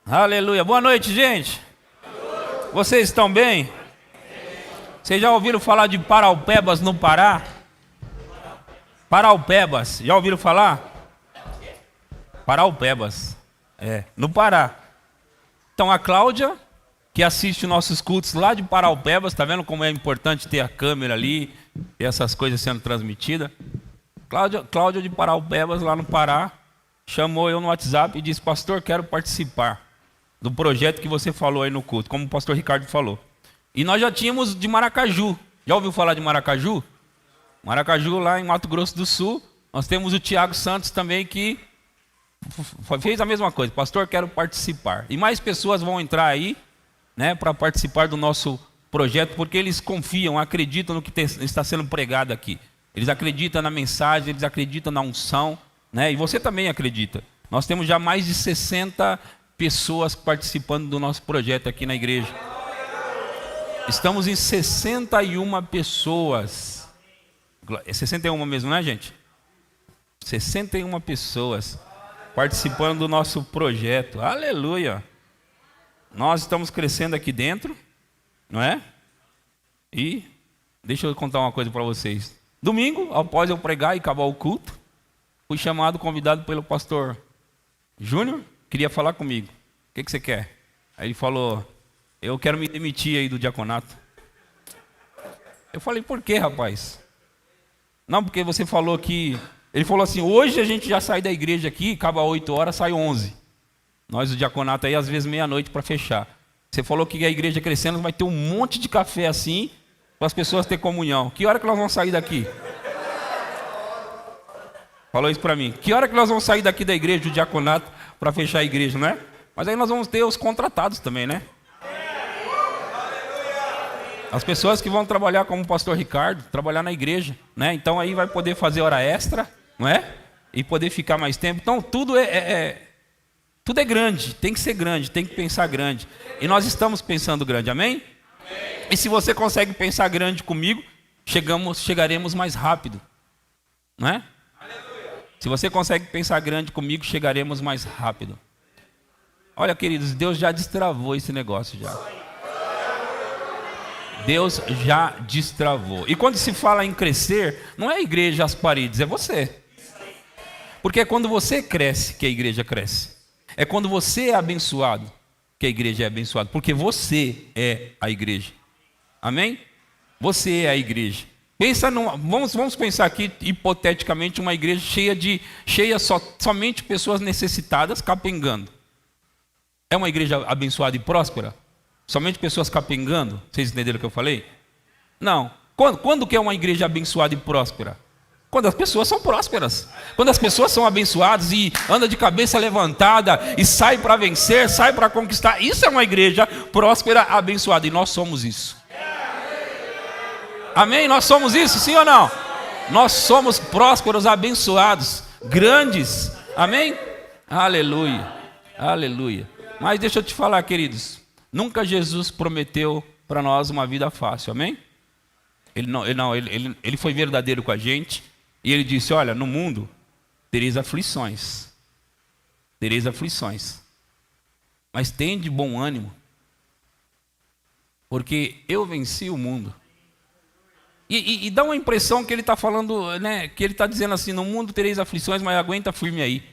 Aleluia. Boa noite, gente. Vocês estão bem? Vocês já ouviram falar de Paraupebas no Pará? Paraupebas, já ouviram falar? Paraupebas, no Pará. Então a Cláudia, que assiste nossos cultos lá de Paraupebas, tá vendo como é importante ter a câmera ali e essas coisas sendo transmitidas? Cláudia de Paraupebas, lá no Pará, chamou eu no WhatsApp e disse: pastor, quero participar do projeto que você falou aí no culto, como o pastor Ricardo falou. E nós já tínhamos de Maracaju. Já ouviu falar de Maracaju? Maracaju, lá em Mato Grosso do Sul. Nós temos o Tiago Santos também, que fez a mesma coisa. Pastor, quero participar. E mais pessoas vão entrar aí, né, para participar do nosso projeto, porque eles confiam, acreditam no que está sendo pregado aqui. Eles acreditam na mensagem, eles acreditam na unção, né? E você também acredita. Nós temos já mais de 60 pessoas participando do nosso projeto aqui na igreja. Estamos em 61 pessoas. É 61 mesmo, né, gente? 61 pessoas participando do nosso projeto. Aleluia! Nós estamos crescendo aqui dentro, não é? E deixa eu contar uma coisa para vocês. Domingo, após eu pregar e acabar o culto, fui chamado, convidado pelo pastor Júnior. Queria falar comigo. O que você quer? Aí ele falou: eu quero me demitir aí do diaconato. Eu falei: por quê, rapaz? Não, porque você falou que... Ele falou assim: hoje a gente já sai da igreja aqui, acaba 8 horas, sai 11. Nós, o diaconato, aí às vezes meia-noite para fechar. Você falou que a igreja crescendo vai ter um monte de café assim, para as pessoas terem comunhão. Que hora que nós vamos sair daqui? Falou isso para mim. Que hora que nós vamos sair daqui da igreja, do diaconato, para fechar a igreja, não é? Mas aí nós vamos ter os contratados também, né? As pessoas que vão trabalhar como o pastor Ricardo, trabalhar na igreja, né? Então aí vai poder fazer hora extra, não é? E poder ficar mais tempo. Então tudo tudo é grande, tem que ser grande, tem que pensar grande. E nós estamos pensando grande, amém? E se você consegue pensar grande comigo, chegaremos mais rápido, não é? Se você consegue pensar grande comigo, chegaremos mais rápido. Olha, queridos, Deus já destravou esse negócio já. Deus já destravou. E quando se fala em crescer, não é a igreja, as paredes, é você. Porque é quando você cresce que a igreja cresce. É quando você é abençoado que a igreja é abençoada. Porque você é a igreja. Amém? Você é a igreja. Vamos pensar aqui, hipoteticamente, uma igreja cheia somente pessoas necessitadas, capengando. É uma igreja abençoada e próspera? Somente pessoas capengando? Vocês entenderam o que eu falei? Não. Quando que é uma igreja abençoada e próspera? Quando as pessoas são prósperas. Quando as pessoas são abençoadas e andam de cabeça levantada e sai para vencer, sai para conquistar. Isso é uma igreja próspera, abençoada. E nós somos isso. Amém? Nós somos isso, sim ou não? Nós somos prósperos, abençoados, grandes. Amém? Aleluia. Aleluia. Mas deixa eu te falar, queridos. Nunca Jesus prometeu para nós uma vida fácil, amém? Ele foi verdadeiro com a gente. E ele disse: olha, no mundo tereis aflições. Tereis aflições. Mas tem de bom ânimo. Porque eu venci o mundo. E dá uma impressão que ele está falando, né? Que ele está dizendo assim: no mundo tereis aflições, mas aguenta firme aí.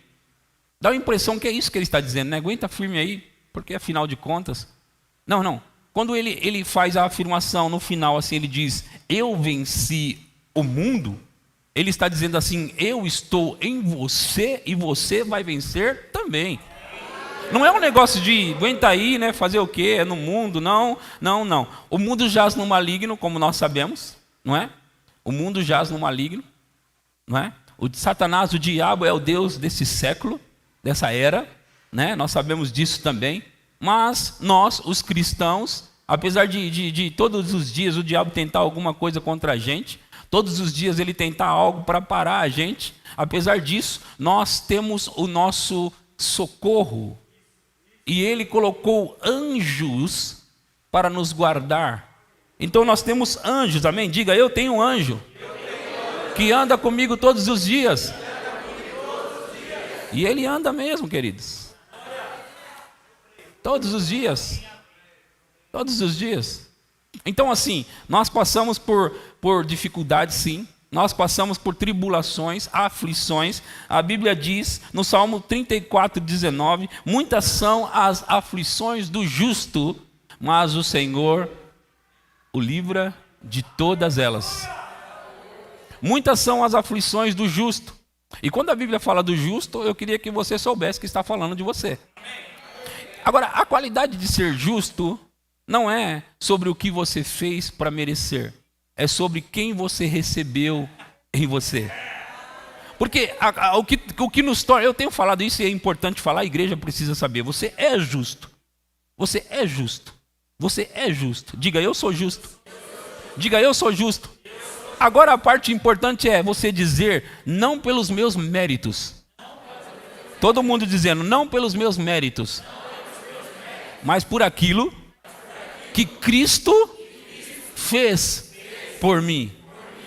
Dá uma impressão que é isso que ele está dizendo, né? Aguenta firme aí, porque afinal de contas... Não. Quando ele faz a afirmação no final, assim, ele diz: eu venci o mundo. Ele está dizendo assim: eu estou em você e você vai vencer também. Não é um negócio de aguenta aí, né? Fazer o quê? É no mundo? Não. O mundo jaz no maligno, como nós sabemos, não é? O mundo jaz no maligno, não é? O Satanás, o diabo, é o Deus desse século, dessa era, né? Nós sabemos disso também. Mas nós, os cristãos, apesar de todos os dias o diabo tentar alguma coisa contra a gente, todos os dias ele tentar algo para parar a gente, apesar disso, nós temos o nosso socorro. E ele colocou anjos para nos guardar. Então nós temos anjos, amém? Diga: eu tenho um anjo que anda comigo todos os dias. E ele anda mesmo, queridos. Todos os dias. Todos os dias. Então, assim, nós passamos por dificuldades, sim. Nós passamos por tribulações, aflições. A Bíblia diz, no Salmo 34:19, muitas são as aflições do justo, mas o Senhor o livra de todas elas. Muitas são as aflições do justo. E quando a Bíblia fala do justo, eu queria que você soubesse que está falando de você. Agora, a qualidade de ser justo não é sobre o que você fez para merecer. É sobre quem você recebeu em você. Porque o que nos torna... Eu tenho falado isso e é importante falar, a igreja precisa saber. Você é justo. Você é justo. Você é justo. Diga, eu sou justo. Diga, eu sou justo. Agora a parte importante é você dizer, não pelos meus méritos. Todo mundo dizendo, não pelos meus méritos. Mas por aquilo que Cristo fez por mim.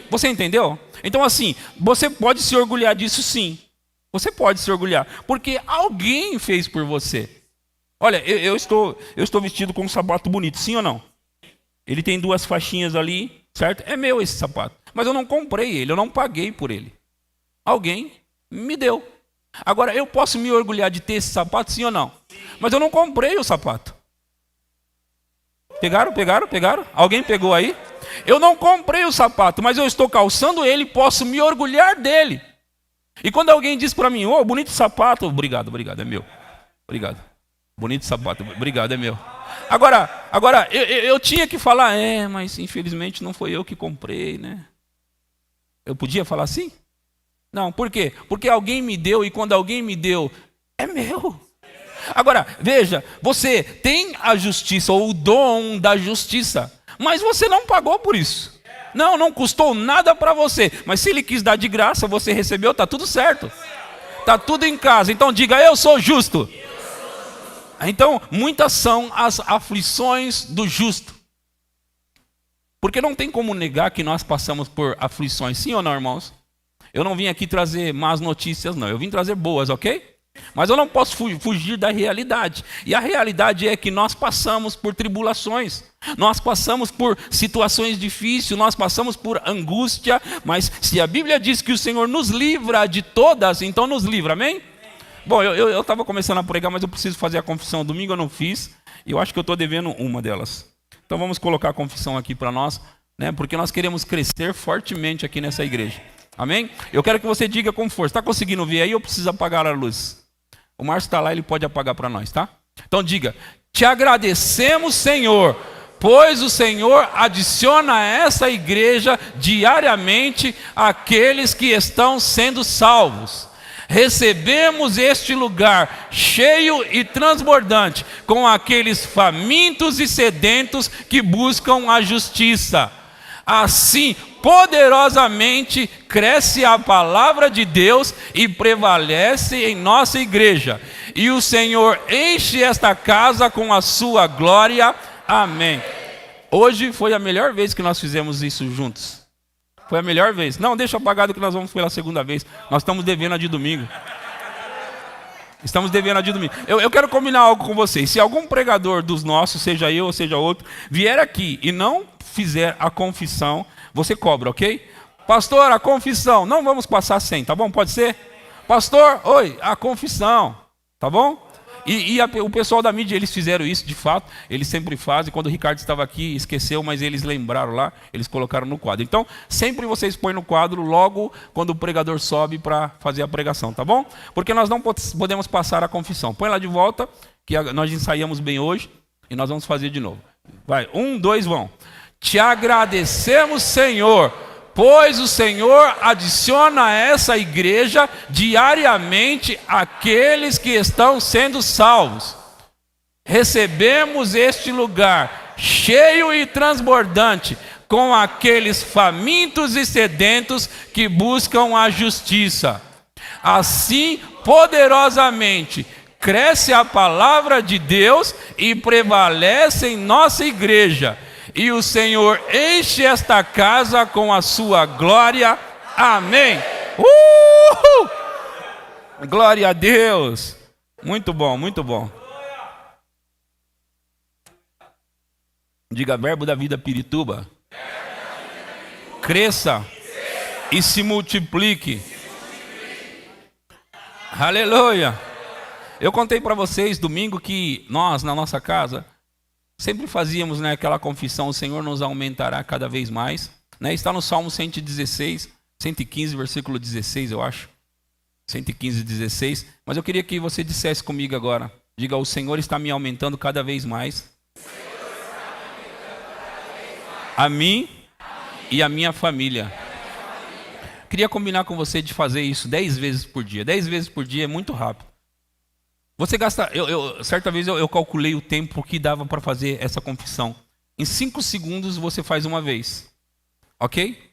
Você entendeu? Então assim, você pode se orgulhar disso, sim. Você pode se orgulhar, porque alguém fez por você. Olha, eu estou vestido com um sapato bonito, sim ou não? Ele tem 2 faixinhas ali, certo? É meu esse sapato. Mas eu não comprei ele, eu não paguei por ele. Alguém me deu. Agora, eu posso me orgulhar de ter esse sapato, sim ou não? Mas eu não comprei o sapato. Pegaram? Alguém pegou aí? Eu não comprei o sapato, mas eu estou calçando ele e posso me orgulhar dele. E quando alguém diz para mim, bonito sapato, obrigado, é meu. Obrigado. Bonito sapato, obrigado, é meu. Agora eu tinha que falar, mas infelizmente não foi eu que comprei, né? Eu podia falar assim? Não, por quê? Porque alguém me deu e quando alguém me deu, é meu. Agora, veja, você tem a justiça ou o dom da justiça, mas você não pagou por isso. Não custou nada para você, mas se ele quis dar de graça, você recebeu, está tudo certo. Está tudo em casa, então diga, eu sou justo. Então, muitas são as aflições do justo. Porque não tem como negar que nós passamos por aflições, sim ou não, irmãos? Eu não vim aqui trazer más notícias, não. Eu vim trazer boas, ok? Mas eu não posso fugir da realidade. E a realidade é que nós passamos por tribulações. Nós passamos por situações difíceis, nós passamos por angústia. Mas se a Bíblia diz que o Senhor nos livra de todas, então nos livra, amém? Bom, eu estava começando a pregar, mas eu preciso fazer a confissão. Domingo eu não fiz, e eu acho que eu estou devendo uma delas. Então vamos colocar a confissão aqui para nós, né? Porque nós queremos crescer fortemente aqui nessa igreja. Amém? Eu quero que você diga com força. Está conseguindo ver aí ou precisa apagar a luz? O Márcio está lá, ele pode apagar para nós, tá? Então diga, te agradecemos, Senhor, pois o Senhor adiciona a essa igreja diariamente aqueles que estão sendo salvos. Recebemos este lugar cheio e transbordante com aqueles famintos e sedentos que buscam a justiça. Assim, poderosamente cresce a palavra de Deus e prevalece em nossa igreja. E o Senhor enche esta casa com a sua glória. Amém. Hoje foi a melhor vez que nós fizemos isso juntos. Foi a melhor vez. Não, deixa apagado que nós vamos pela segunda vez. Nós estamos devendo a de domingo. Estamos devendo a de domingo. Eu quero combinar algo com vocês. Se algum pregador dos nossos, seja eu ou seja outro, vier aqui e não fizer a confissão, você cobra, ok? Pastor, a confissão. Não vamos passar sem, tá bom? Pode ser? Pastor, oi, a confissão. Tá bom? O pessoal da mídia, eles fizeram isso, de fato, eles sempre fazem. Quando o Ricardo estava aqui, esqueceu, mas eles lembraram lá, eles colocaram no quadro. Então, sempre vocês põem no quadro logo quando o pregador sobe para fazer a pregação, tá bom? Porque nós não podemos passar a confissão. Põe lá de volta, que nós ensaiamos bem hoje, e nós vamos fazer de novo. Vai, 1, 2, vão. Te agradecemos, Senhor, pois o Senhor adiciona a essa igreja diariamente aqueles que estão sendo salvos. Recebemos este lugar cheio e transbordante com aqueles famintos e sedentos que buscam a justiça. Assim, poderosamente, cresce a palavra de Deus e prevalece em nossa igreja. E o Senhor enche esta casa com a sua glória. Amém. Glória a Deus. Muito bom, muito bom. Diga: verbo da vida Pirituba, cresça e se multiplique. Aleluia. Eu contei para vocês domingo que nós, na nossa casa, sempre fazíamos, né, aquela confissão: o Senhor nos aumentará cada vez mais, né? Está no Salmo 116, 115, versículo 16, eu acho. 115, 16. Mas eu queria que você dissesse comigo agora. Diga: o Senhor está me aumentando cada vez mais. A mim e a minha família. Queria combinar com você de fazer isso 10 vezes por dia. 10 vezes por dia é muito rápido. Você gasta... certa vez eu calculei o tempo que dava para fazer essa confissão. Em 5 segundos você faz uma vez. Ok?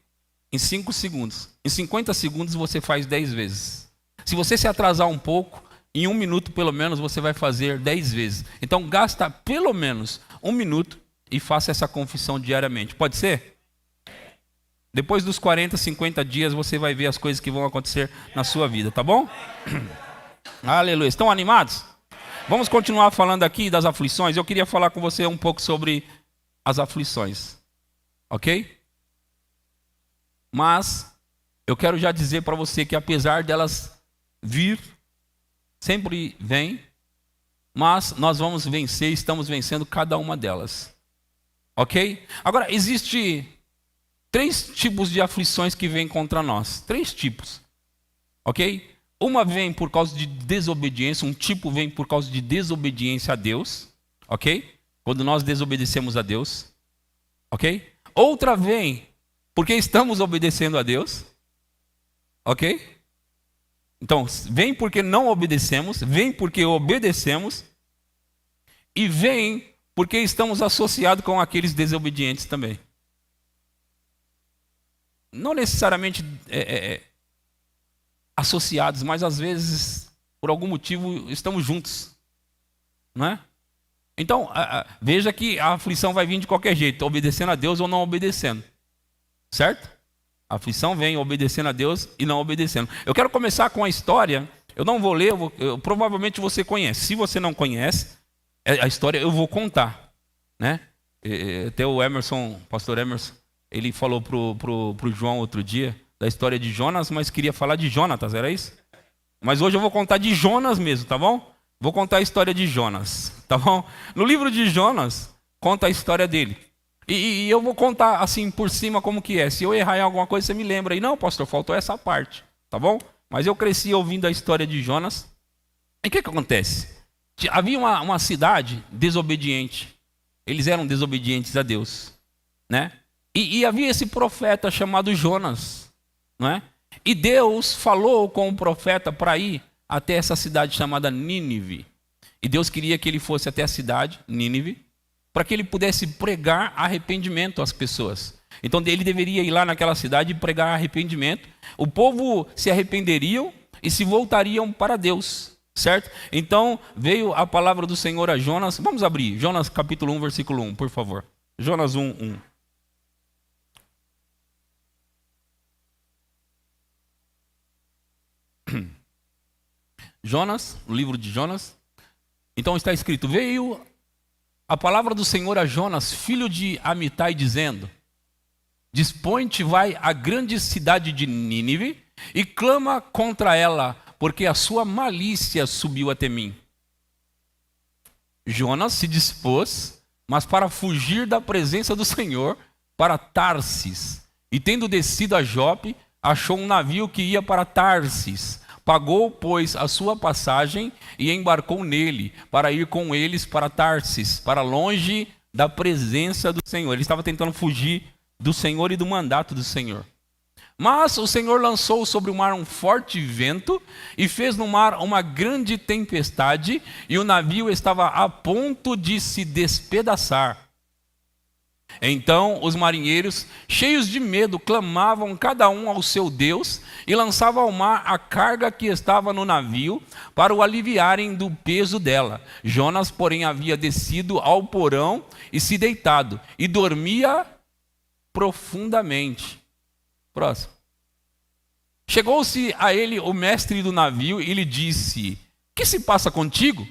Em 5 segundos. Em 50 segundos você faz 10 vezes. Se você se atrasar um pouco, em 1 minuto pelo menos você vai fazer 10 vezes. Então gasta pelo menos 1 minuto e faça essa confissão diariamente. Pode ser? Depois dos 40, 50 dias você vai ver as coisas que vão acontecer na sua vida, tá bom? Aleluia. Estão animados? Vamos continuar falando aqui das aflições. Eu queria falar com você um pouco sobre as aflições. Ok? Mas eu quero já dizer para você que apesar delas vir, sempre vem, mas nós vamos vencer, estamos vencendo cada uma delas. Ok? Agora, existe 3 tipos de aflições que vêm contra nós. 3 tipos. Ok? Uma vem por causa de desobediência, um tipo vem por causa de desobediência a Deus. Ok? Quando nós desobedecemos a Deus. Ok? Outra vem porque estamos obedecendo a Deus. Ok? Então, vem porque não obedecemos, vem porque obedecemos, e vem porque estamos associados com aqueles desobedientes também. Não necessariamente associados, mas às vezes, por algum motivo, estamos juntos. Não é? Então, veja que a aflição vai vir de qualquer jeito, obedecendo a Deus ou não obedecendo. Certo? A aflição vem obedecendo a Deus e não obedecendo. Eu quero começar com a história. Eu não vou ler, provavelmente você conhece. Se você não conhece, a história eu vou contar. Né? Até o Emerson, pastor Emerson, ele falou pro João outro dia da história de Jonas, mas queria falar de Jonatas, era isso? Mas hoje eu vou contar de Jonas mesmo, tá bom? Vou contar a história de Jonas, tá bom? No livro de Jonas, conta a história dele. E eu vou contar assim por cima como que é. Se eu errar em alguma coisa, você me lembra aí. Não, pastor, faltou essa parte, tá bom? Mas eu cresci ouvindo a história de Jonas. E o que acontece? Havia uma cidade desobediente. Eles eram desobedientes a Deus, né? E havia esse profeta chamado Jonas, não é? E Deus falou com o profeta para ir até essa cidade chamada Nínive. E Deus queria que ele fosse até a cidade, Nínive, para que ele pudesse pregar arrependimento às pessoas. Então ele deveria ir lá naquela cidade e pregar arrependimento. O povo se arrependeriam e se voltariam para Deus, certo? Então veio a palavra do Senhor a Jonas. Vamos abrir, Jonas capítulo 1, versículo 1, por favor. Jonas 1, 1. Jonas, o livro de Jonas. Então está escrito: veio a palavra do Senhor a Jonas, filho de Amitai, dizendo: dispõe-te, vai à grande cidade de Nínive e clama contra ela, porque a sua malícia subiu até mim. Jonas se dispôs, mas para fugir da presença do Senhor, para Tarsis. E tendo descido a Jope, achou um navio que ia para Tarsis. Pagou, pois, a sua passagem e embarcou nele, para ir com eles para Tarsis, para longe da presença do Senhor. Ele estava tentando fugir do Senhor e do mandato do Senhor. Mas o Senhor lançou sobre o mar um forte vento e fez no mar uma grande tempestade, e o navio estava a ponto de se despedaçar. Então os marinheiros, cheios de medo, clamavam cada um ao seu Deus e lançavam ao mar a carga que estava no navio para o aliviarem do peso dela. Jonas, porém, havia descido ao porão e se deitado e dormia profundamente. Próximo. Chegou-se a ele o mestre do navio e lhe disse: que se passa contigo?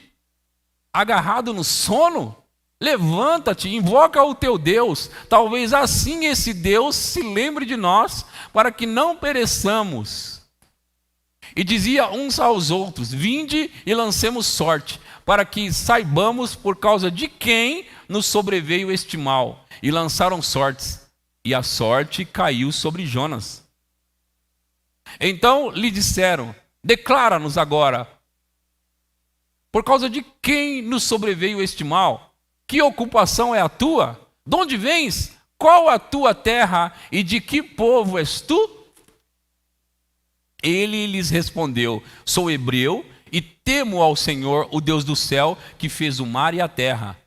Agarrado no sono? Levanta-te, invoca o teu Deus. Talvez assim esse Deus se lembre de nós, para que não pereçamos. E dizia uns aos outros: vinde e lancemos sorte, para que saibamos por causa de quem nos sobreveio este mal. E lançaram sortes, e a sorte caiu sobre Jonas. Então lhe disseram: declara-nos agora, por causa de quem nos sobreveio este mal? Que ocupação é a tua? De onde vens? Qual a tua terra e de que povo és tu? Ele lhes respondeu: sou hebreu e temo ao Senhor, o Deus do céu, que fez o mar e a terra.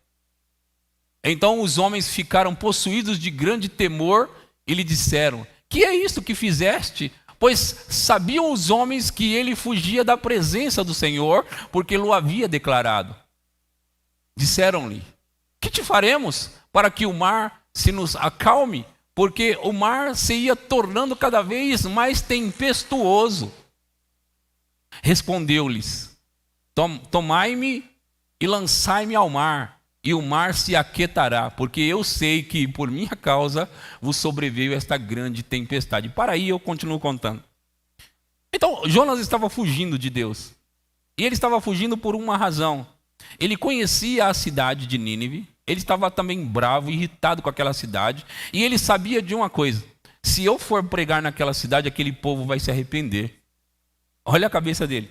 Então os homens ficaram possuídos de grande temor e lhe disseram: que é isto que fizeste? Pois sabiam os homens que ele fugia da presença do Senhor, porque o havia declarado. Disseram-lhe: que te faremos para que o mar se nos acalme? Porque o mar se ia tornando cada vez mais tempestuoso. Respondeu-lhes: tomai-me e lançai-me ao mar, e o mar se aquietará, porque eu sei que por minha causa vos sobreveio esta grande tempestade. Para aí eu continuo contando. Então Jonas estava fugindo de Deus. E ele estava fugindo por uma razão. Ele conhecia a cidade de Nínive. Ele estava também bravo, irritado com aquela cidade. E ele sabia de uma coisa: se eu for pregar naquela cidade, aquele povo vai se arrepender. Olha a cabeça dele.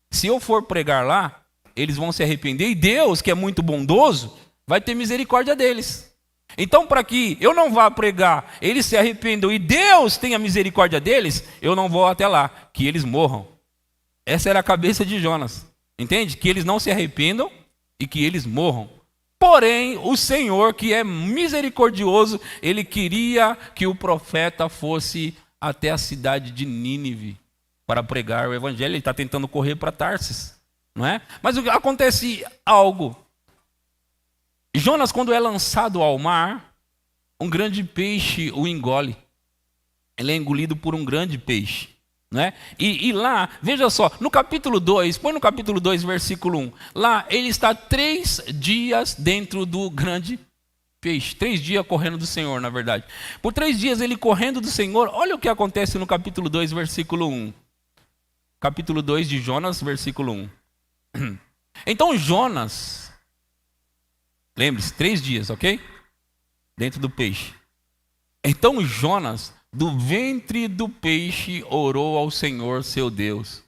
Se eu for pregar lá, eles vão se arrepender. E Deus, que é muito bondoso, vai ter misericórdia deles. Então, para que eu não vá pregar, eles se arrependam e Deus tenha misericórdia deles, eu não vou até lá, que eles morram. Essa era a cabeça de Jonas. Entende? Que eles não se arrependam e que eles morram. Porém, o Senhor, que é misericordioso, ele queria que o profeta fosse até a cidade de Nínive para pregar o evangelho. Ele está tentando correr para Tarsis, não é? Mas acontece algo. Jonas, quando é lançado ao mar, um grande peixe o engole. Ele é engolido por um grande peixe. Né? E lá, veja só, no capítulo 2, põe no capítulo 2, versículo 1. Lá ele está 3 dias dentro do grande peixe. 3 dias correndo do Senhor, na verdade. Por 3 dias ele correndo do Senhor. Olha o que acontece no capítulo 2, versículo 1. Capítulo 2 de Jonas, versículo 1. Então Jonas, lembre-se, 3 dias, ok? Dentro do peixe. Então Jonas, do ventre do peixe, orou ao Senhor seu Deus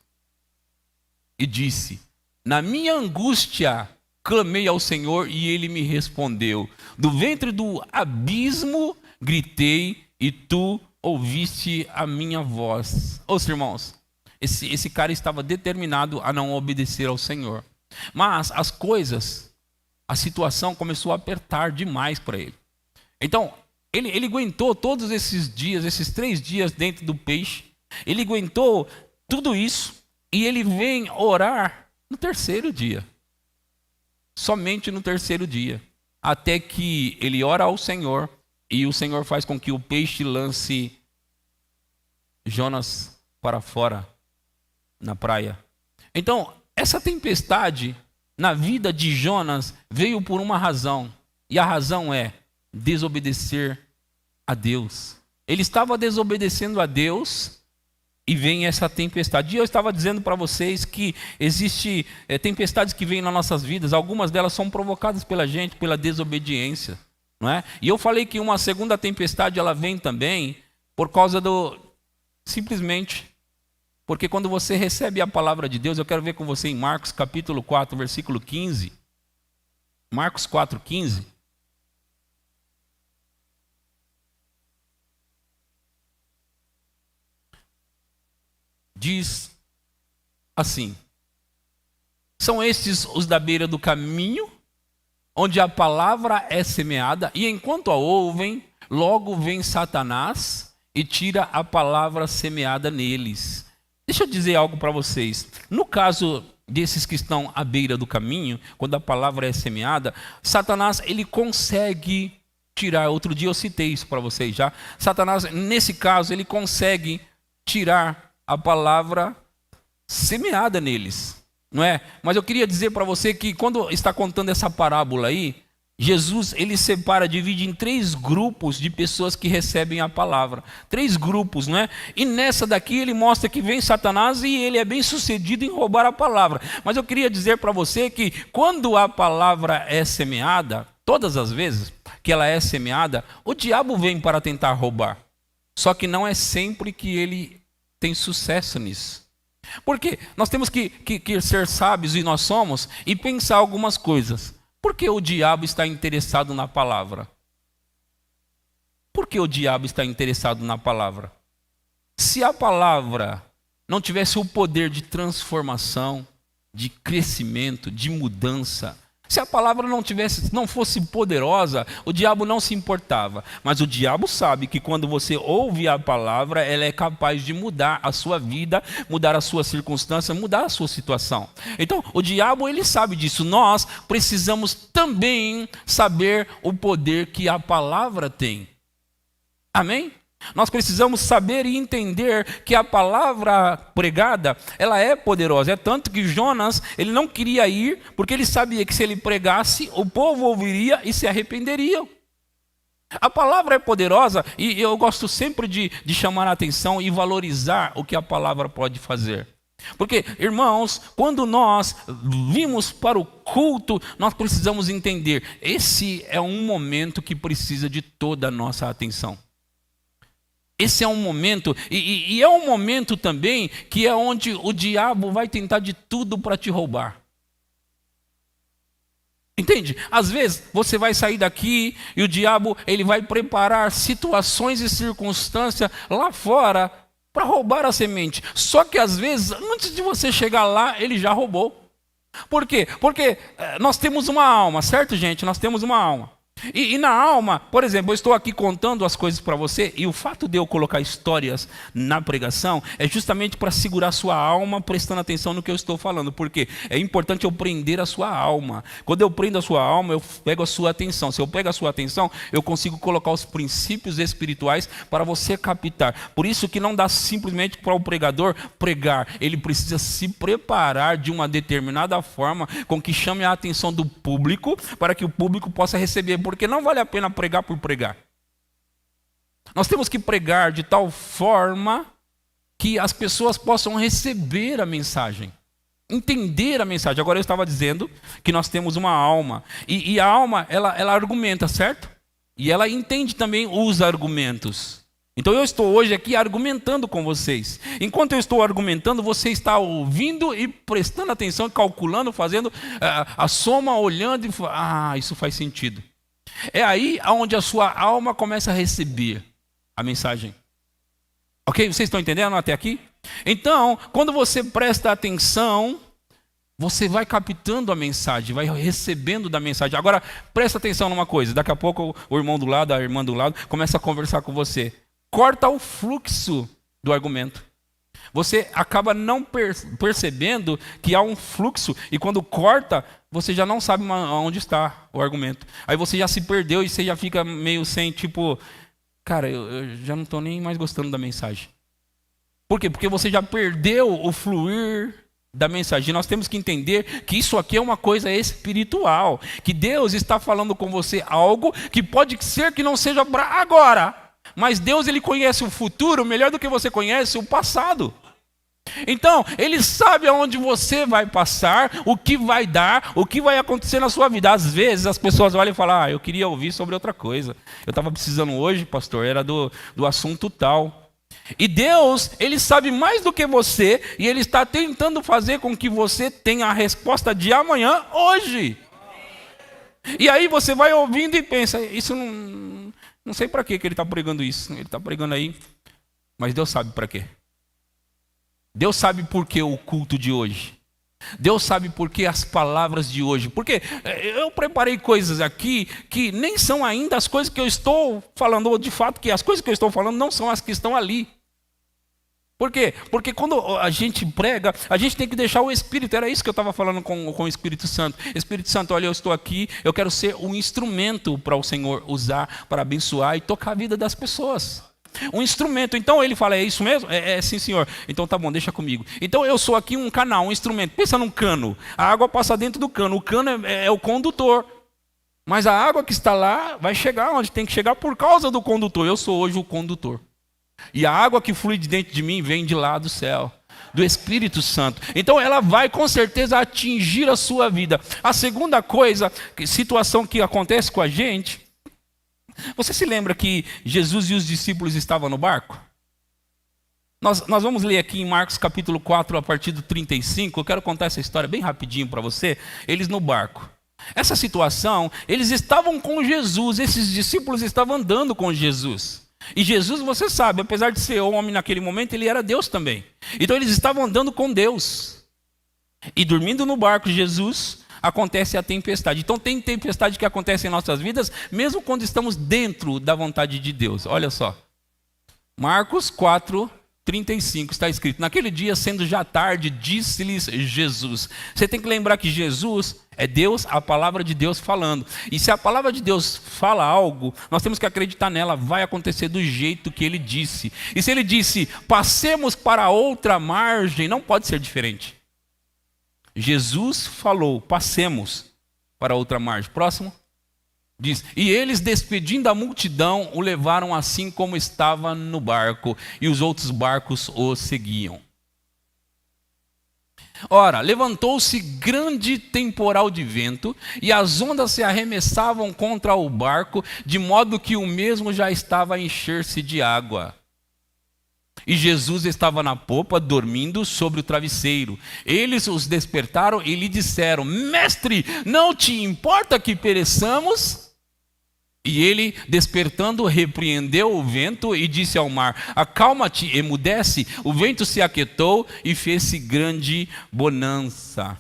e disse: na minha angústia clamei ao Senhor e ele me respondeu. Do ventre do abismo gritei e tu ouviste a minha voz. Os irmãos, esse cara estava determinado a não obedecer ao Senhor. Mas as coisas, a situação começou a apertar demais para ele. Então, ele aguentou todos esses dias, esses 3 dias dentro do peixe. Ele aguentou tudo isso e ele vem orar no 3º dia. Somente no 3º dia. Até que ele ora ao Senhor e o Senhor faz com que o peixe lance Jonas para fora na praia. Então, essa tempestade na vida de Jonas veio por uma razão. E a razão é desobedecer a Deus. Ele estava desobedecendo a Deus e vem essa tempestade. E eu estava dizendo para vocês que existe tempestades que vêm nas nossas vidas. Algumas delas são provocadas pela gente, pela desobediência, não é? E eu falei que uma segunda tempestade ela vem também por causa simplesmente porque quando você recebe a palavra de Deus, eu quero ver com você em Marcos capítulo 4, versículo 15. Marcos 4, 15. Diz assim: são estes os da beira do caminho, onde a palavra é semeada, e enquanto a ouvem, logo vem Satanás e tira a palavra semeada neles. Deixa eu dizer algo para vocês. No caso desses que estão à beira do caminho, quando a palavra é semeada, Satanás ele consegue tirar. Outro dia eu citei isso para vocês já. Satanás, nesse caso, ele consegue tirar a palavra semeada neles, não é? Mas eu queria dizer para você que quando está contando essa parábola aí, Jesus, ele separa, divide em 3 grupos de pessoas que recebem a palavra. 3 grupos, não é? E nessa daqui ele mostra que vem Satanás e ele é bem sucedido em roubar a palavra. Mas eu queria dizer para você que quando a palavra é semeada, todas as vezes que ela é semeada, o diabo vem para tentar roubar. Só que não é sempre que ele tem sucesso nisso. Por quê? Nós temos que ser sábios, e nós somos, e pensar algumas coisas. Por que o diabo está interessado na palavra? Por que o diabo está interessado na palavra? Se a palavra não tivesse o poder de transformação, de crescimento, de mudança, se a palavra não fosse poderosa, o diabo não se importava. Mas o diabo sabe que quando você ouve a palavra, ela é capaz de mudar a sua vida, mudar a sua circunstância, mudar a sua situação. Então, o diabo, ele sabe disso. Nós precisamos também saber o poder que a palavra tem. Amém? Nós precisamos saber e entender que a palavra pregada, ela é poderosa. É tanto que Jonas, ele não queria ir, porque ele sabia que se ele pregasse, o povo ouviria e se arrependeriam. A palavra é poderosa e eu gosto sempre de chamar a atenção e valorizar o que a palavra pode fazer. Porque, irmãos, quando nós vimos para o culto, nós precisamos entender, esse é um momento que precisa de toda a nossa atenção. Esse é um momento, e é um momento também que é onde o diabo vai tentar de tudo para te roubar. Entende? Às vezes você vai sair daqui e o diabo ele vai preparar situações e circunstâncias lá fora para roubar a semente. Só que às vezes, antes de você chegar lá, ele já roubou. Por quê? Porque nós temos uma alma, certo, gente? Nós temos uma alma. E na alma, por exemplo, eu estou aqui contando as coisas para você, e o fato de eu colocar histórias na pregação é justamente para segurar a sua alma prestando atenção no que eu estou falando, porque é importante eu prender a sua alma. Quando eu prendo a sua alma, eu pego a sua atenção. Se eu pego a sua atenção, eu consigo colocar os princípios espirituais para você captar. Por isso que não dá simplesmente para o pregador pregar, ele precisa se preparar de uma determinada forma com que chame a atenção do público, para que o público possa receber. Porque não vale a pena pregar por pregar. Nós temos que pregar de tal forma que as pessoas possam receber a mensagem, entender a mensagem. Agora eu estava dizendo que nós temos uma alma. E a alma, ela argumenta, certo? E ela entende também os argumentos. Então eu estou hoje aqui argumentando com vocês. Enquanto eu estou argumentando, você está ouvindo e prestando atenção, calculando, fazendo a soma, olhando e isso faz sentido. É aí onde a sua alma começa a receber a mensagem. Ok? Vocês estão entendendo até aqui? Então, quando você presta atenção, você vai captando a mensagem, vai recebendo da mensagem. Agora, presta atenção numa coisa. Daqui a pouco o irmão do lado, a irmã do lado, começa a conversar com você. Corta o fluxo do argumento. Você acaba não percebendo que há um fluxo, e quando corta, você já não sabe onde está o argumento. Aí você já se perdeu e você já fica meio sem, cara, eu já não estou nem mais gostando da mensagem. Por quê? Porque você já perdeu o fluir da mensagem. Nós temos que entender que isso aqui é uma coisa espiritual, que Deus está falando com você algo que pode ser que não seja para agora. Mas Deus, ele conhece o futuro melhor do que você conhece o passado. Então, ele sabe aonde você vai passar, o que vai dar, o que vai acontecer na sua vida. Às vezes as pessoas olham e falam, eu queria ouvir sobre outra coisa. Eu estava precisando hoje, pastor, era do assunto tal. E Deus, ele sabe mais do que você, e ele está tentando fazer com que você tenha a resposta de amanhã, hoje. E aí você vai ouvindo e pensa, isso não sei para que ele está pregando isso. Ele está pregando aí, mas Deus sabe para quê. Deus sabe por que o culto de hoje. Deus sabe por que as palavras de hoje. Porque eu preparei coisas aqui que nem são ainda as coisas que eu estou falando. Ou de fato que as coisas que eu estou falando não são as que estão ali. Por quê? Porque quando a gente prega, a gente tem que deixar o Espírito. Era isso que eu estava falando com o Espírito Santo. Espírito Santo, olha, eu estou aqui, eu quero ser um instrumento para o Senhor usar, para abençoar e tocar a vida das pessoas. Um instrumento. Então ele fala, é isso mesmo? É sim, senhor. Então tá bom, deixa comigo. Então eu sou aqui um canal, um instrumento. Pensa num cano. A água passa dentro do cano. O cano é o condutor. Mas a água que está lá vai chegar onde tem que chegar por causa do condutor. Eu sou hoje o condutor. E a água que flui de dentro de mim vem de lá do céu, do Espírito Santo. Então ela vai com certeza atingir a sua vida. A segunda coisa, situação que acontece com a gente, você se lembra que Jesus e os discípulos estavam no barco? Nós vamos ler aqui em Marcos capítulo 4, a partir do 35. Eu quero contar essa história bem rapidinho para você. Eles no barco. Essa situação, eles estavam com Jesus, esses discípulos estavam andando com Jesus. E Jesus, você sabe, apesar de ser homem naquele momento, ele era Deus também. Então eles estavam andando com Deus. E dormindo no barco, Jesus, acontece a tempestade. Então tem tempestade que acontece em nossas vidas, mesmo quando estamos dentro da vontade de Deus. Olha só. Marcos 4, 35 está escrito: naquele dia, sendo já tarde, disse-lhes Jesus. Você tem que lembrar que Jesus é Deus, a palavra de Deus falando. E se a palavra de Deus fala algo, nós temos que acreditar nela, vai acontecer do jeito que ele disse. E se ele disse, passemos para outra margem, não pode ser diferente. Jesus falou, passemos para outra margem. Próximo. Diz, e eles, despedindo a multidão, o levaram assim como estava no barco, e os outros barcos o seguiam. Ora, levantou-se grande temporal de vento, e as ondas se arremessavam contra o barco, de modo que o mesmo já estava a encher-se de água. E Jesus estava na popa, dormindo sobre o travesseiro. Eles os despertaram e lhe disseram, mestre, não te importa que pereçamos? E ele, despertando, repreendeu o vento e disse ao mar, acalma-te, emudece. O vento se aquietou e fez-se grande bonança.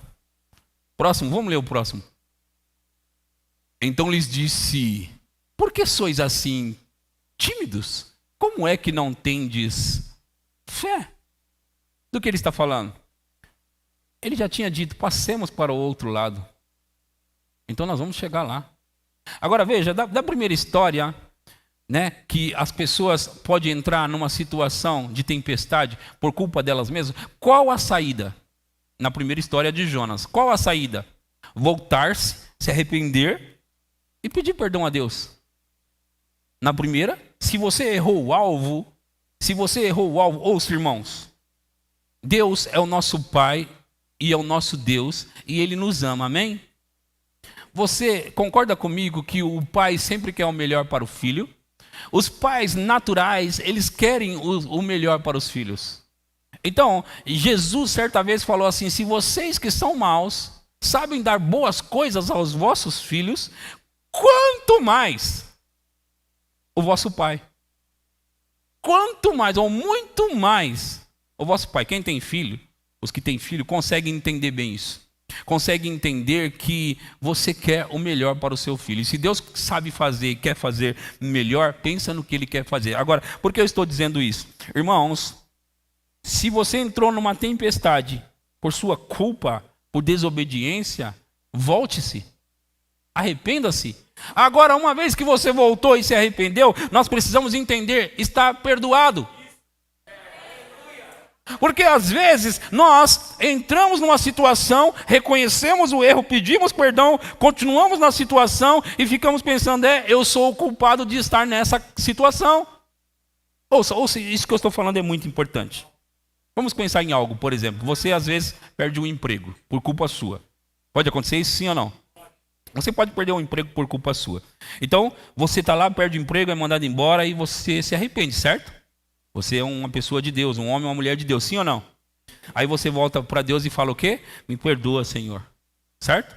Próximo, vamos ler o próximo. Então lhes disse, por que sois assim tímidos? Como é que não tendes fé? Do que ele está falando? Ele já tinha dito, passemos para o outro lado. Então nós vamos chegar lá. Agora veja, da primeira história, né, que as pessoas podem entrar numa situação de tempestade por culpa delas mesmas, qual a saída? Na primeira história de Jonas, qual a saída? Voltar-se, se arrepender e pedir perdão a Deus. Na primeira, se você errou o alvo, ouça, irmãos, Deus é o nosso Pai e é o nosso Deus e Ele nos ama, amém? Você concorda comigo que o pai sempre quer o melhor para o filho? Os pais naturais, eles querem o melhor para os filhos. Então, Jesus certa vez falou assim, se vocês que são maus sabem dar boas coisas aos vossos filhos, quanto mais o vosso pai. Quanto mais, ou muito mais, o vosso pai. Quem tem filho, os que têm filho, conseguem entender bem isso. Consegue entender que você quer o melhor para o seu filho. E se Deus sabe fazer e quer fazer melhor, pensa no que Ele quer fazer. Agora, por que eu estou dizendo isso? Irmãos, se você entrou numa tempestade por sua culpa, por desobediência, volte-se, arrependa-se. Agora, uma vez que você voltou e se arrependeu, nós precisamos entender, está perdoado. Porque às vezes nós entramos numa situação, reconhecemos o erro, pedimos perdão, continuamos na situação e ficamos pensando, eu sou o culpado de estar nessa situação. Ouça, isso que eu estou falando é muito importante. Vamos pensar em algo, por exemplo, você às vezes perde um emprego por culpa sua. Pode acontecer isso, sim ou não? Você pode perder um emprego por culpa sua. Então, você está lá, perde o emprego, é mandado embora e você se arrepende, certo? Você é uma pessoa de Deus, um homem ou uma mulher de Deus, sim ou não? Aí você volta para Deus e fala o quê? Me perdoa, Senhor. Certo?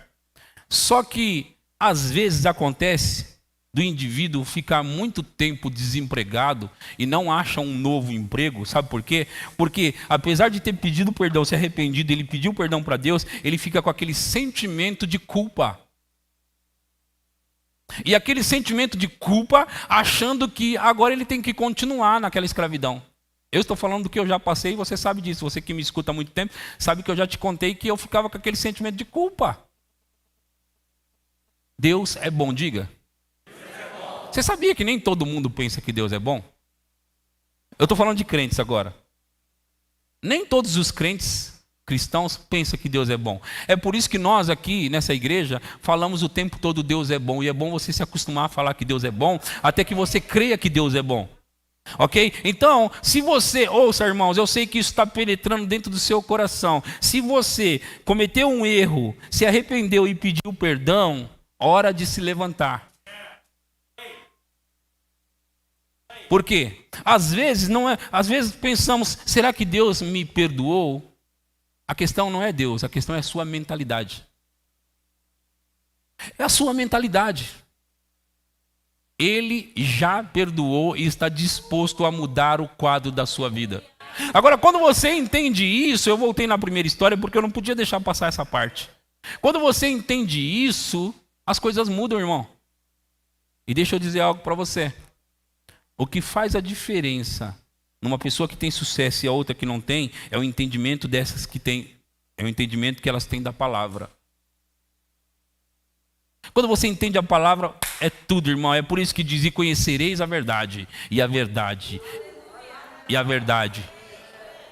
Só que, às vezes acontece do indivíduo ficar muito tempo desempregado e não acha um novo emprego. Sabe por quê? Porque, apesar de ter pedido perdão, se arrependido, ele pediu perdão para Deus, ele fica com aquele sentimento de culpa. E aquele sentimento de culpa, achando que agora ele tem que continuar naquela escravidão. Eu estou falando do que eu já passei e você sabe disso. Você que me escuta há muito tempo, sabe que eu já te contei que eu ficava com aquele sentimento de culpa. Deus é bom, diga. Você sabia que nem todo mundo pensa que Deus é bom? Eu estou falando de crentes agora. Nem todos os crentes cristãos pensam que Deus é bom. É por isso que nós aqui nessa igreja falamos o tempo todo Deus é bom. E é bom você se acostumar a falar que Deus é bom, até que você creia que Deus é bom. Ok? Então, se você, ouça irmãos, eu sei que isso está penetrando dentro do seu coração. Se você cometeu um erro, se arrependeu e pediu perdão, hora de se levantar. Por quê? Às vezes pensamos, será que Deus me perdoou? A questão não é Deus, a questão é a sua mentalidade. É a sua mentalidade. Ele já perdoou e está disposto a mudar o quadro da sua vida. Agora, quando você entende isso, eu voltei na primeira história porque eu não podia deixar passar essa parte. Quando você entende isso, as coisas mudam, irmão. E deixa eu dizer algo para você. O que faz a diferença numa pessoa que tem sucesso e a outra que não tem, é o entendimento dessas que tem, é o entendimento que elas têm da palavra. Quando você entende a palavra, é tudo, irmão. É por isso que diz: e conhecereis a verdade, e a verdade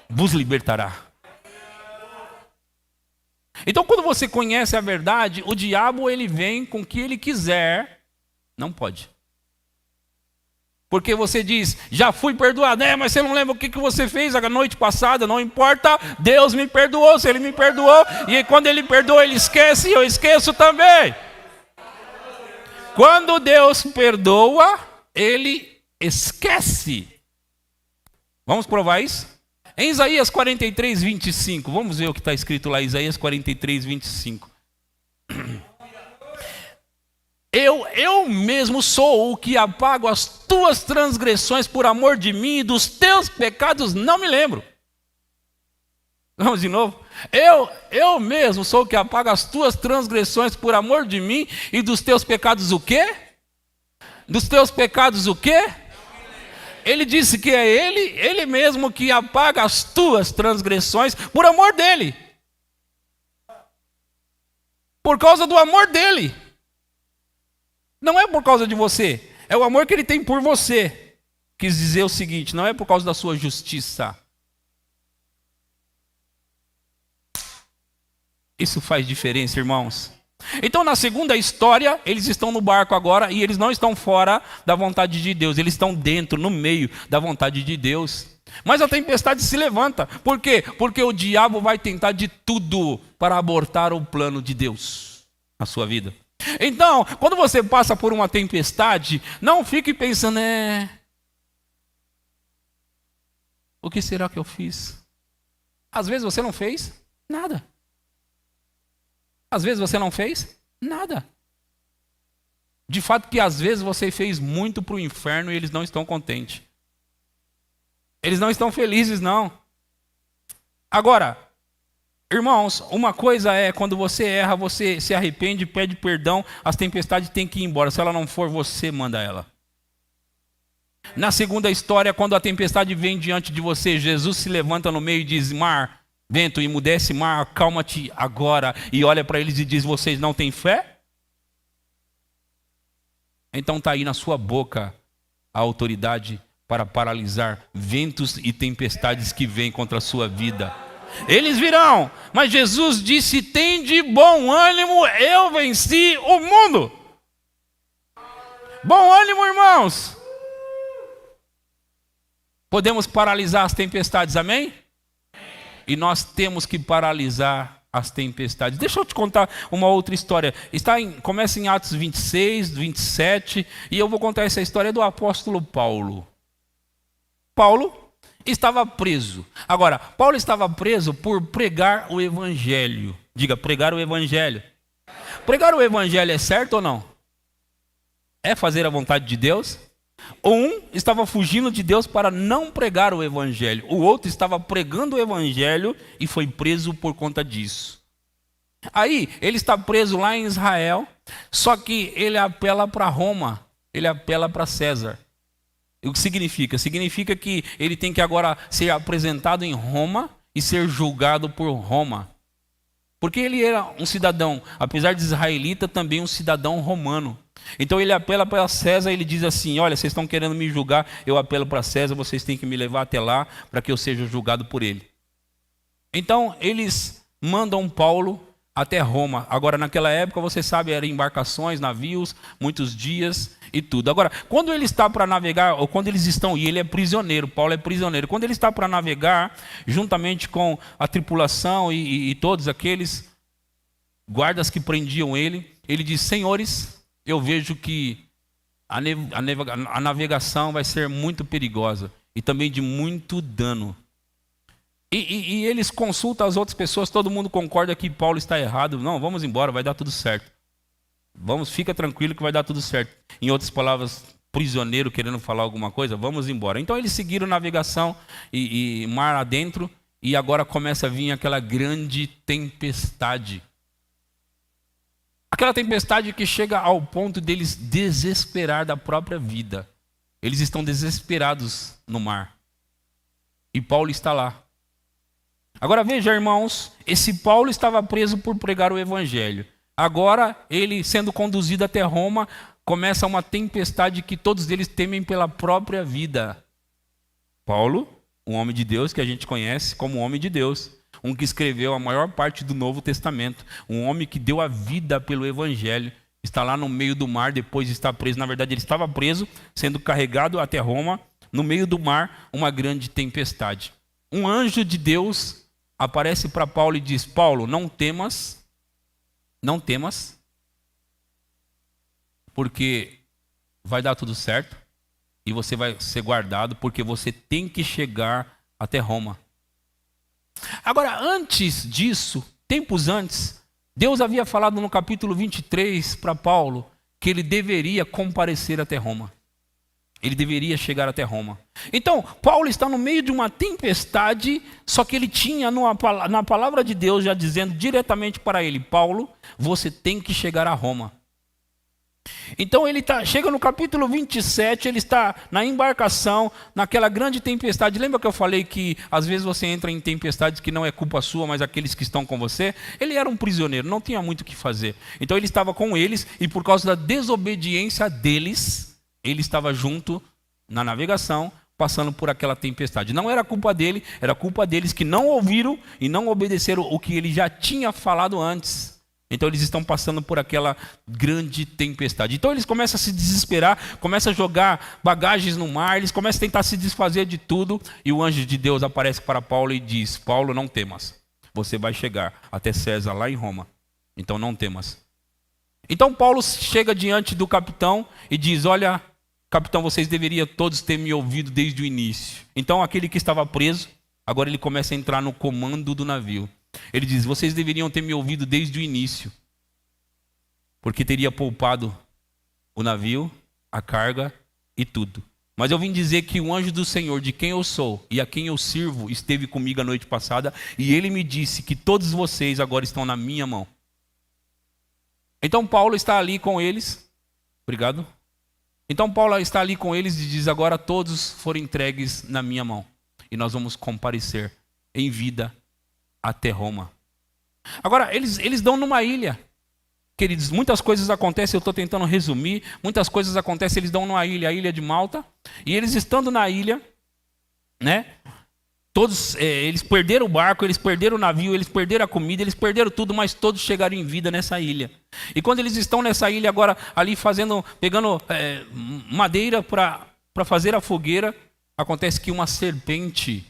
vos libertará. Então, quando você conhece a verdade, o diabo ele vem com o que ele quiser, não pode. Porque você diz: já fui perdoado, mas você não lembra o que você fez a noite passada, não importa, Deus me perdoou, se Ele me perdoou, e quando Ele perdoa, Ele esquece, e eu esqueço também. Quando Deus perdoa, Ele esquece. Vamos provar isso? Em Isaías 43, 25, vamos ver o que está escrito lá, Isaías 43, 25. Eu mesmo sou o que apago as tuas transgressões por amor de mim, e dos teus pecados não me lembro. Vamos de novo? Eu mesmo sou o que apago as tuas transgressões por amor de mim, e dos teus pecados o quê? Dos teus pecados o quê? Ele disse que é ele mesmo que apaga as tuas transgressões por amor dele. Por causa do amor dele. Não é por causa de você, é o amor que ele tem por você. Quis dizer o seguinte: não é por causa da sua justiça. Isso faz diferença, irmãos. Então, na segunda história, eles estão no barco agora e eles não estão fora da vontade de Deus. Eles estão dentro, no meio da vontade de Deus. Mas a tempestade se levanta. Por quê? Porque o diabo vai tentar de tudo para abortar o plano de Deus na sua vida. Então, quando você passa por uma tempestade, não fique pensando, o que será que eu fiz? Às vezes você não fez nada. Às vezes você não fez nada. De fato que às vezes você fez muito para o inferno e eles não estão contentes. Eles não estão felizes, não. Agora, irmãos, uma coisa é quando você erra, você se arrepende, pede perdão, as tempestades têm que ir embora. Se ela não for, você manda ela. Na segunda história, quando a tempestade vem diante de você, Jesus se levanta no meio e diz: mar, vento, emudece, mar, acalma-te agora. E olha para eles e diz: vocês não têm fé? Então está aí na sua boca a autoridade para paralisar ventos e tempestades que vêm contra a sua vida. Eles virão, mas Jesus disse: tende bom ânimo, eu venci o mundo. Bom ânimo, irmãos. Podemos paralisar as tempestades, amém? E nós temos que paralisar as tempestades. Deixa eu te contar uma outra história. Começa em Atos 26, 27, e eu vou contar essa história do apóstolo Paulo. Paulo estava preso. Agora, Paulo estava preso por pregar o evangelho. Diga, pregar o evangelho. Pregar o evangelho é certo ou não? É fazer a vontade de Deus? Um estava fugindo de Deus para não pregar o evangelho. O outro estava pregando o evangelho e foi preso por conta disso. Aí, ele está preso lá em Israel, só que ele apela para Roma, ele apela para César. O que significa? Significa que ele tem que agora ser apresentado em Roma e ser julgado por Roma. Porque ele era um cidadão, apesar de israelita, também um cidadão romano. Então ele apela para César e ele diz assim: olha, vocês estão querendo me julgar, eu apelo para César, vocês têm que me levar até lá para que eu seja julgado por ele. Então, eles mandam Paulo até Roma. Agora, naquela época, você sabe, eram embarcações, navios, muitos dias e tudo. Agora, quando ele está para navegar, ou quando eles estão, e ele é prisioneiro, Paulo é prisioneiro, quando ele está para navegar, juntamente com a tripulação e todos aqueles guardas que prendiam ele diz: senhores, eu vejo que a navegação vai ser muito perigosa e também de muito dano. E eles consultam as outras pessoas, todo mundo concorda que Paulo está errado. Não, vamos embora, vai dar tudo certo. Fica tranquilo que vai dar tudo certo. Em outras palavras, prisioneiro querendo falar alguma coisa, vamos embora. Então eles seguiram navegação e mar adentro, e agora começa a vir aquela grande tempestade. Aquela tempestade que chega ao ponto deles desesperar da própria vida. Eles estão desesperados no mar. E Paulo está lá. Agora veja, irmãos, esse Paulo estava preso por pregar o evangelho. Agora, ele sendo conduzido até Roma, começa uma tempestade que todos eles temem pela própria vida. Paulo, um homem de Deus que a gente conhece como homem de Deus, um que escreveu a maior parte do Novo Testamento, um homem que deu a vida pelo evangelho, está lá no meio do mar, depois de estar preso. Na verdade, ele estava preso, sendo carregado até Roma, no meio do mar, uma grande tempestade. Um anjo de Deus aparece para Paulo e diz: Paulo, não temas, porque vai dar tudo certo e você vai ser guardado, porque você tem que chegar até Roma. Agora, antes disso, tempos antes, Deus havia falado no capítulo 23 para Paulo que ele deveria comparecer até Roma. Ele deveria chegar até Roma. Então, Paulo está no meio de uma tempestade, só que ele tinha na palavra de Deus já dizendo diretamente para ele: Paulo, você tem que chegar a Roma. Então ele chega no capítulo 27, ele está na embarcação, naquela grande tempestade. Lembra que eu falei que às vezes você entra em tempestades que não é culpa sua, mas aqueles que estão com você? Ele era um prisioneiro, não tinha muito o que fazer. Então ele estava com eles, e por causa da desobediência deles, ele estava junto na navegação, passando por aquela tempestade. Não era culpa dele, era culpa deles que não ouviram e não obedeceram o que ele já tinha falado antes. Então eles estão passando por aquela grande tempestade. Então eles começam a se desesperar, começam a jogar bagagens no mar, eles começam a tentar se desfazer de tudo, e o anjo de Deus aparece para Paulo e diz: Paulo, não temas, você vai chegar até César lá em Roma, então não temas. Então Paulo chega diante do capitão e diz: olha, capitão, vocês deveriam todos ter me ouvido desde o início. Então aquele que estava preso, agora ele começa a entrar no comando do navio. Ele diz: vocês deveriam ter me ouvido desde o início, porque teria poupado o navio, a carga e tudo. Mas eu vim dizer que o anjo do Senhor, de quem eu sou e a quem eu sirvo, esteve comigo a noite passada, e ele me disse que todos vocês agora estão na minha mão. Então Paulo está ali com eles. Obrigado. Então Paulo está ali com eles e diz: agora todos foram entregues na minha mão, e nós vamos comparecer em vida até Roma. Agora, eles dão numa ilha. Queridos, muitas coisas acontecem, eu estou tentando resumir. Muitas coisas acontecem, eles dão numa ilha, a ilha de Malta. E eles estando na ilha, né? Todos, eles perderam o barco, eles perderam o navio, eles perderam a comida, eles perderam tudo, mas todos chegaram em vida nessa ilha. E quando eles estão nessa ilha agora, ali pegando madeira para fazer a fogueira, acontece que uma serpente,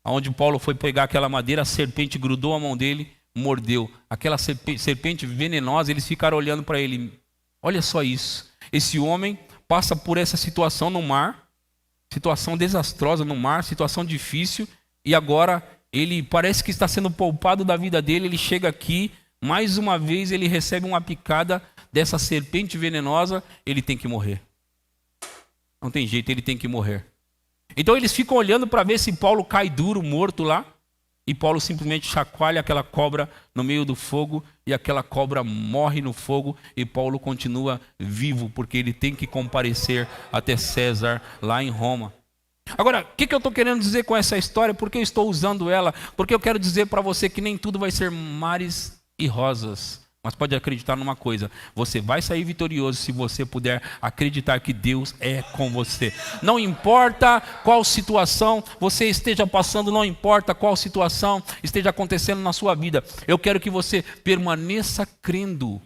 onde Paulo foi pegar aquela madeira, a serpente grudou a mão dele, mordeu. Aquela serpente venenosa, eles ficaram olhando para ele. Olha só isso. Esse homem passa por essa situação no mar, situação desastrosa no mar, situação difícil, e agora ele parece que está sendo poupado da vida dele. Ele chega aqui, mais uma vez ele recebe uma picada dessa serpente venenosa, ele tem que morrer. Não tem jeito, ele tem que morrer. Então eles ficam olhando para ver se Paulo cai duro, morto lá, e Paulo simplesmente chacoalha aquela cobra no meio do fogo, e aquela cobra morre no fogo, e Paulo continua vivo, porque ele tem que comparecer até César lá em Roma. Agora, o que eu estou querendo dizer com essa história? Por que eu estou usando ela? Porque eu quero dizer para você que nem tudo vai ser mares e rosas Mas pode acreditar numa coisa, você vai sair vitorioso se você puder acreditar que Deus é com você. Não importa qual situação você esteja passando, não importa qual situação esteja acontecendo na sua vida. Eu quero que você permaneça crendo.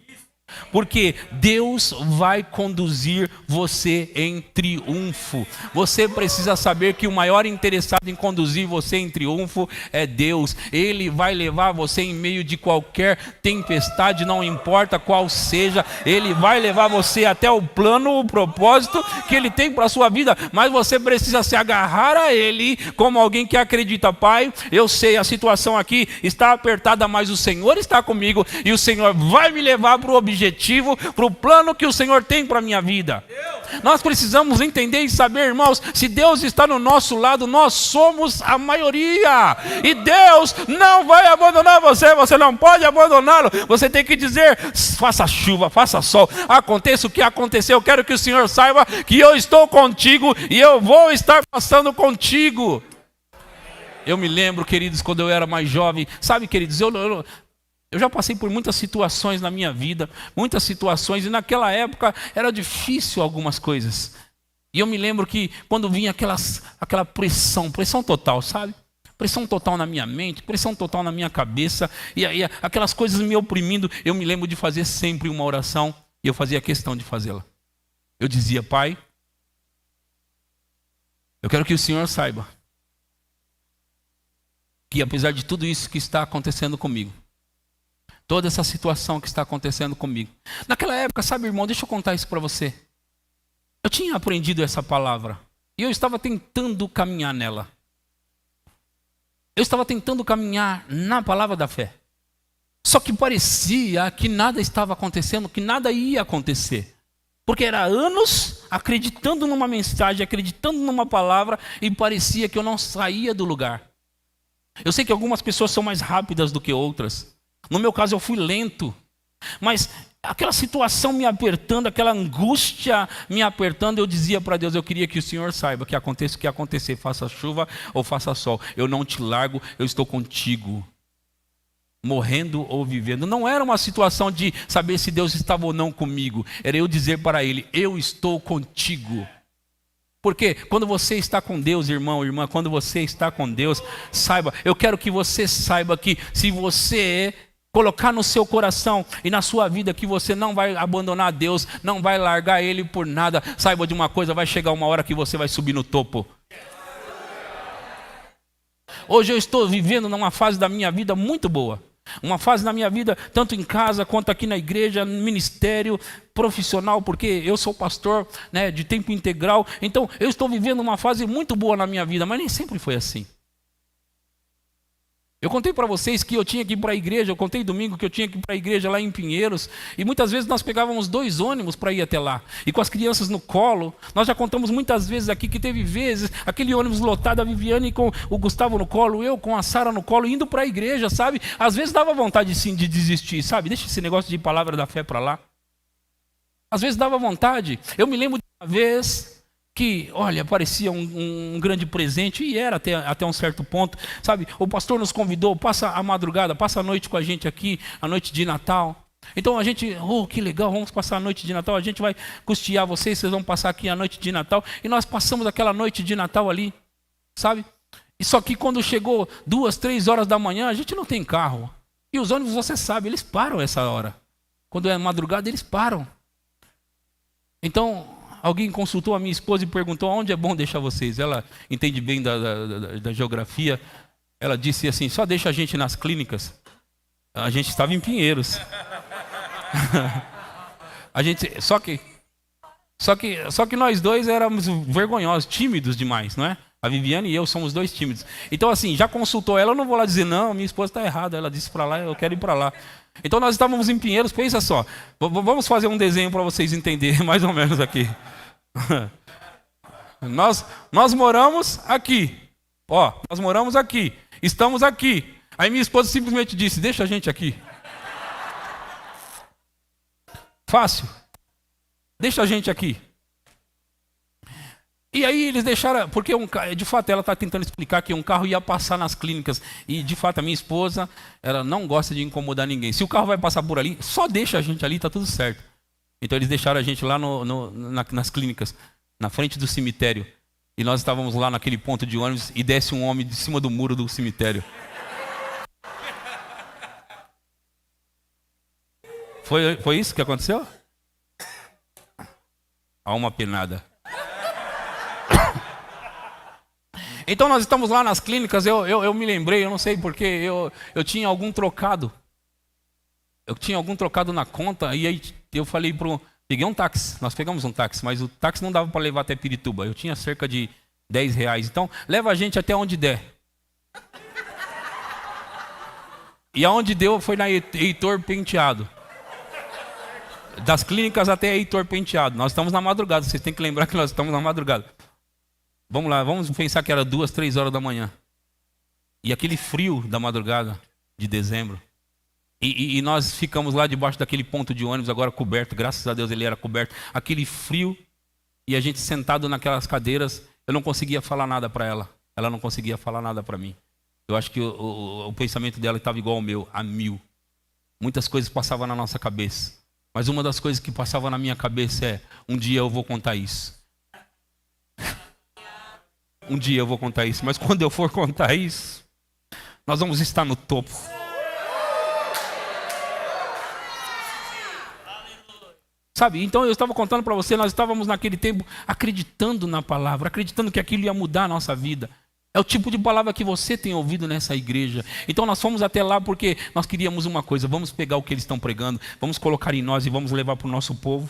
Porque Deus vai conduzir você em triunfo. Você precisa saber que o maior interessado em conduzir você em triunfo é Deus. Ele vai levar você em meio de qualquer tempestade, não importa qual seja. Ele vai levar você até o plano, o propósito que Ele tem para a sua vida. Mas você precisa se agarrar a Ele como alguém que acredita. Pai, eu sei, a situação aqui está apertada, mas o Senhor está comigo e o Senhor vai me levar para o objetivo, para o plano que o Senhor tem para a minha vida. Nós precisamos entender e saber, irmãos, se Deus está no nosso lado, nós somos a maioria. E Deus não vai abandonar você, você não pode abandoná-lo. Você tem que dizer, faça chuva, faça sol, aconteça o que acontecer, eu quero que o Senhor saiba que eu estou contigo e eu vou estar passando contigo. Eu me lembro, queridos, quando eu era mais jovem, sabe, queridos, eu já passei por muitas situações na minha vida, muitas situações, e naquela época era difícil algumas coisas. E eu me lembro que quando vinha aquela pressão total, sabe? Pressão total na minha mente, pressão total na minha cabeça, e aí aquelas coisas me oprimindo, eu me lembro de fazer sempre uma oração, e eu fazia questão de fazê-la. Eu dizia, Pai, eu quero que o Senhor saiba que apesar de tudo isso que está acontecendo comigo, toda essa situação que está acontecendo comigo. Naquela época, sabe, irmão, deixa eu contar isso para você. Eu tinha aprendido essa palavra. E eu estava tentando caminhar nela. Eu estava tentando caminhar na palavra da fé. Só que parecia que nada estava acontecendo, que nada ia acontecer. Porque era anos acreditando numa mensagem, acreditando numa palavra, e parecia que eu não saía do lugar. Eu sei que algumas pessoas são mais rápidas do que outras. No meu caso eu fui lento, mas aquela situação me apertando, aquela angústia me apertando, eu dizia para Deus, eu queria que o Senhor saiba que aconteça o que acontecer, faça chuva ou faça sol, eu não te largo, eu estou contigo, morrendo ou vivendo. Não era uma situação de saber se Deus estava ou não comigo, era eu dizer para Ele, eu estou contigo. Porque quando você está com Deus, irmão, irmã, quando você está com Deus, saiba, eu quero que você saiba que se você colocar no seu coração e na sua vida que você não vai abandonar Deus, não vai largar Ele por nada, saiba de uma coisa, vai chegar uma hora que você vai subir no topo. Hoje eu estou vivendo numa fase da minha vida muito boa. Uma fase na minha vida, tanto em casa quanto aqui na igreja, no ministério profissional, porque eu sou pastor, né, de tempo integral. Então eu estou vivendo uma fase muito boa na minha vida, mas nem sempre foi assim. Eu contei para vocês que eu tinha que ir para a igreja, eu contei domingo que eu tinha que ir para a igreja lá em Pinheiros, e muitas vezes nós pegávamos 2 ônibus para ir até lá, e com as crianças no colo. Nós já contamos muitas vezes aqui que teve vezes, aquele ônibus lotado, a Viviane com o Gustavo no colo, eu com a Sara no colo, indo para a igreja, sabe? Às vezes dava vontade sim de desistir, sabe? Deixa esse negócio de palavra da fé para lá. Às vezes dava vontade. Eu me lembro de uma vez que, olha, parecia um grande presente, e era até um certo ponto, sabe? O pastor nos convidou, passa a madrugada, passa a noite com a gente aqui, a noite de Natal. Então a gente, que legal, vamos passar a noite de Natal, a gente vai custear vocês vão passar aqui a noite de Natal. E nós passamos aquela noite de Natal ali, sabe? E só que quando chegou 2, 3 horas da manhã, a gente não tem carro. E os ônibus, você sabe, eles param essa hora. Quando é madrugada, eles param. Então alguém consultou a minha esposa e perguntou onde é bom deixar vocês. Ela entende bem da geografia. Ela disse assim, só deixa a gente nas clínicas. A gente estava em Pinheiros. Só que nós dois éramos vergonhosos, tímidos demais, não é? A Viviane e eu somos 2 tímidos. Então assim, já consultou ela, eu não vou lá dizer, não, minha esposa está errada. Ela disse para lá, eu quero ir para lá. Então nós estávamos em Pinheiros, pensa só. Vamos fazer um desenho para vocês entenderem mais ou menos aqui. Nós moramos aqui. Nós moramos aqui. Estamos aqui. Aí minha esposa simplesmente disse, deixa a gente aqui. Fácil. Deixa a gente aqui. E aí eles deixaram, porque de fato ela está tentando explicar que um carro ia passar nas clínicas. E de fato a minha esposa, ela não gosta de incomodar ninguém. Se o carro vai passar por ali, só deixa a gente ali, está tudo certo. Então eles deixaram a gente lá nas clínicas, na frente do cemitério. E nós estávamos lá naquele ponto de ônibus e desce um homem de cima do muro do cemitério. Foi isso que aconteceu? Alma penada. Então nós estamos lá nas clínicas, eu me lembrei, eu não sei porquê, eu tinha algum trocado. Eu tinha algum trocado na conta e aí eu falei peguei um táxi, nós pegamos um táxi, mas o táxi não dava para levar até Pirituba. Eu tinha cerca de R$10, então leva a gente até onde der. E aonde deu foi na Heitor Penteado. Das clínicas até Heitor Penteado. Nós estamos na madrugada, vocês têm que lembrar que nós estamos na madrugada. Vamos lá, vamos pensar que era 2, 3 horas da manhã. E aquele frio da madrugada de dezembro. E nós ficamos lá debaixo daquele ponto de ônibus, agora coberto, graças a Deus ele era coberto. Aquele frio, e a gente sentado naquelas cadeiras, eu não conseguia falar nada para ela. Ela não conseguia falar nada para mim. Eu acho que o pensamento dela estava igual ao meu, a 1000. Muitas coisas passavam na nossa cabeça. Mas uma das coisas que passava na minha cabeça é, um dia eu vou contar isso. Um dia eu vou contar isso. Mas quando eu for contar isso, nós vamos estar no topo. Sabe, então eu estava contando para você, nós estávamos naquele tempo acreditando na palavra, acreditando que aquilo ia mudar a nossa vida. É o tipo de palavra que você tem ouvido nessa igreja. Então nós fomos até lá porque nós queríamos uma coisa, vamos pegar o que eles estão pregando, vamos colocar em nós e vamos levar para o nosso povo.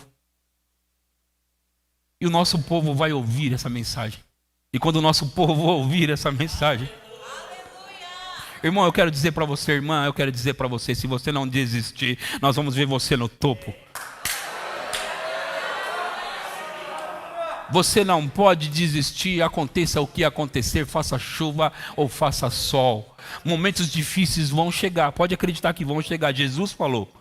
E o nosso povo vai ouvir essa mensagem. E quando o nosso povo ouvir essa mensagem... Irmão, eu quero dizer para você, irmã, eu quero dizer para você, se você não desistir, nós vamos ver você no topo. Você não pode desistir, aconteça o que acontecer, faça chuva ou faça sol. Momentos difíceis vão chegar, pode acreditar que vão chegar, Jesus falou.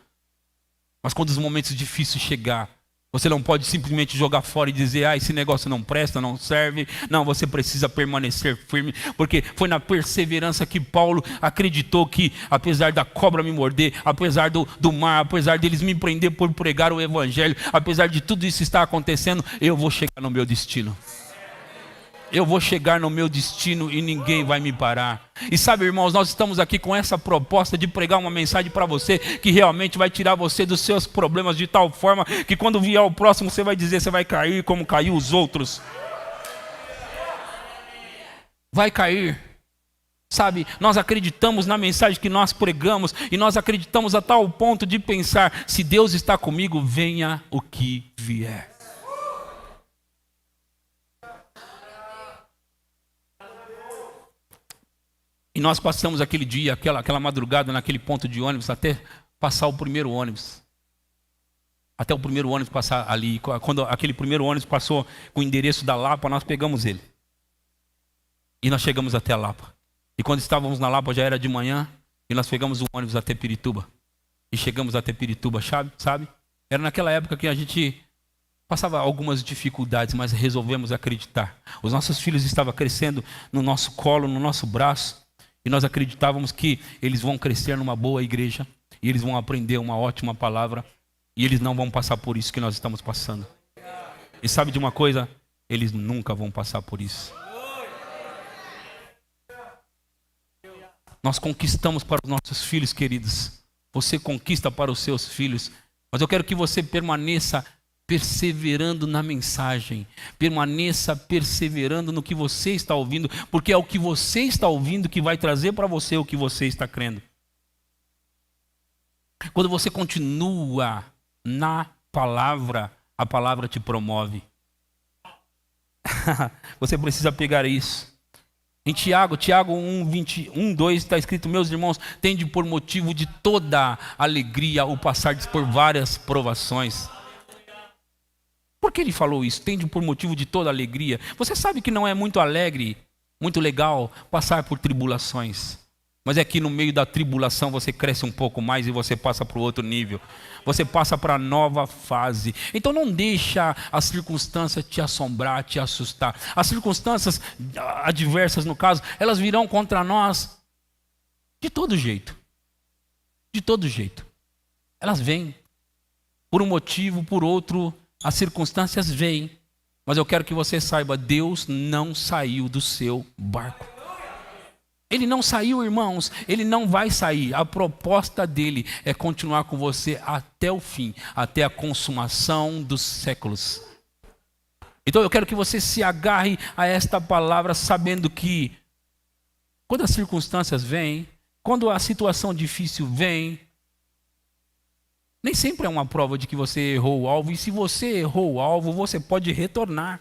Mas quando os momentos difíceis chegar, você não pode simplesmente jogar fora e dizer, esse negócio não presta, não serve. Não, você precisa permanecer firme, porque foi na perseverança que Paulo acreditou que, apesar da cobra me morder, apesar do mar, apesar deles me prender por pregar o evangelho, apesar de tudo isso estar acontecendo, eu vou chegar no meu destino. Eu vou chegar no meu destino e ninguém vai me parar. E sabe, irmãos, nós estamos aqui com essa proposta de pregar uma mensagem para você que realmente vai tirar você dos seus problemas de tal forma que quando vier o próximo você vai dizer, você vai cair como caiu os outros. Vai cair. Sabe, nós acreditamos na mensagem que nós pregamos e nós acreditamos a tal ponto de pensar, se Deus está comigo, venha o que vier. E nós passamos aquele dia, aquela madrugada naquele ponto de ônibus até passar o primeiro ônibus. Até o primeiro ônibus passar ali. Quando aquele primeiro ônibus passou com o endereço da Lapa, nós pegamos ele. E nós chegamos até a Lapa. E quando estávamos na Lapa já era de manhã e nós pegamos o ônibus até Pirituba. E chegamos até Pirituba, sabe? Era naquela época que a gente passava algumas dificuldades, mas resolvemos acreditar. Os nossos filhos estavam crescendo no nosso colo, no nosso braço. E nós acreditávamos que eles vão crescer numa boa igreja. E eles vão aprender uma ótima palavra. E eles não vão passar por isso que nós estamos passando. E sabe de uma coisa? Eles nunca vão passar por isso. Nós conquistamos para os nossos filhos, queridos. Você conquista para os seus filhos. Mas eu quero que você permaneça perseverando na mensagem, permaneça perseverando no que você está ouvindo, porque é o que você está ouvindo que vai trazer para você o que você está crendo. Quando você continua na palavra, a palavra te promove. Você precisa pegar isso. Em Tiago 1:2 está escrito, meus irmãos, tende por motivo de toda alegria o passar por várias provações. Por que ele falou isso? Tende por motivo de toda alegria. Você sabe que não é muito alegre, muito legal passar por tribulações. Mas é que no meio da tribulação você cresce um pouco mais e você passa para o outro nível. Você passa para a nova fase. Então não deixa as circunstâncias te assombrar, te assustar. As circunstâncias adversas, no caso, elas virão contra nós de todo jeito. De todo jeito. Elas vêm. Por um motivo, por outro, as circunstâncias vêm. Mas eu quero que você saiba, Deus não saiu do seu barco. Ele não saiu, irmãos, ele não vai sair. A proposta dele é continuar com você até o fim, até a consumação dos séculos. Então eu quero que você se agarre a esta palavra, sabendo que quando as circunstâncias vêm, quando a situação difícil vem, nem sempre é uma prova de que você errou o alvo. E se você errou o alvo, você pode retornar.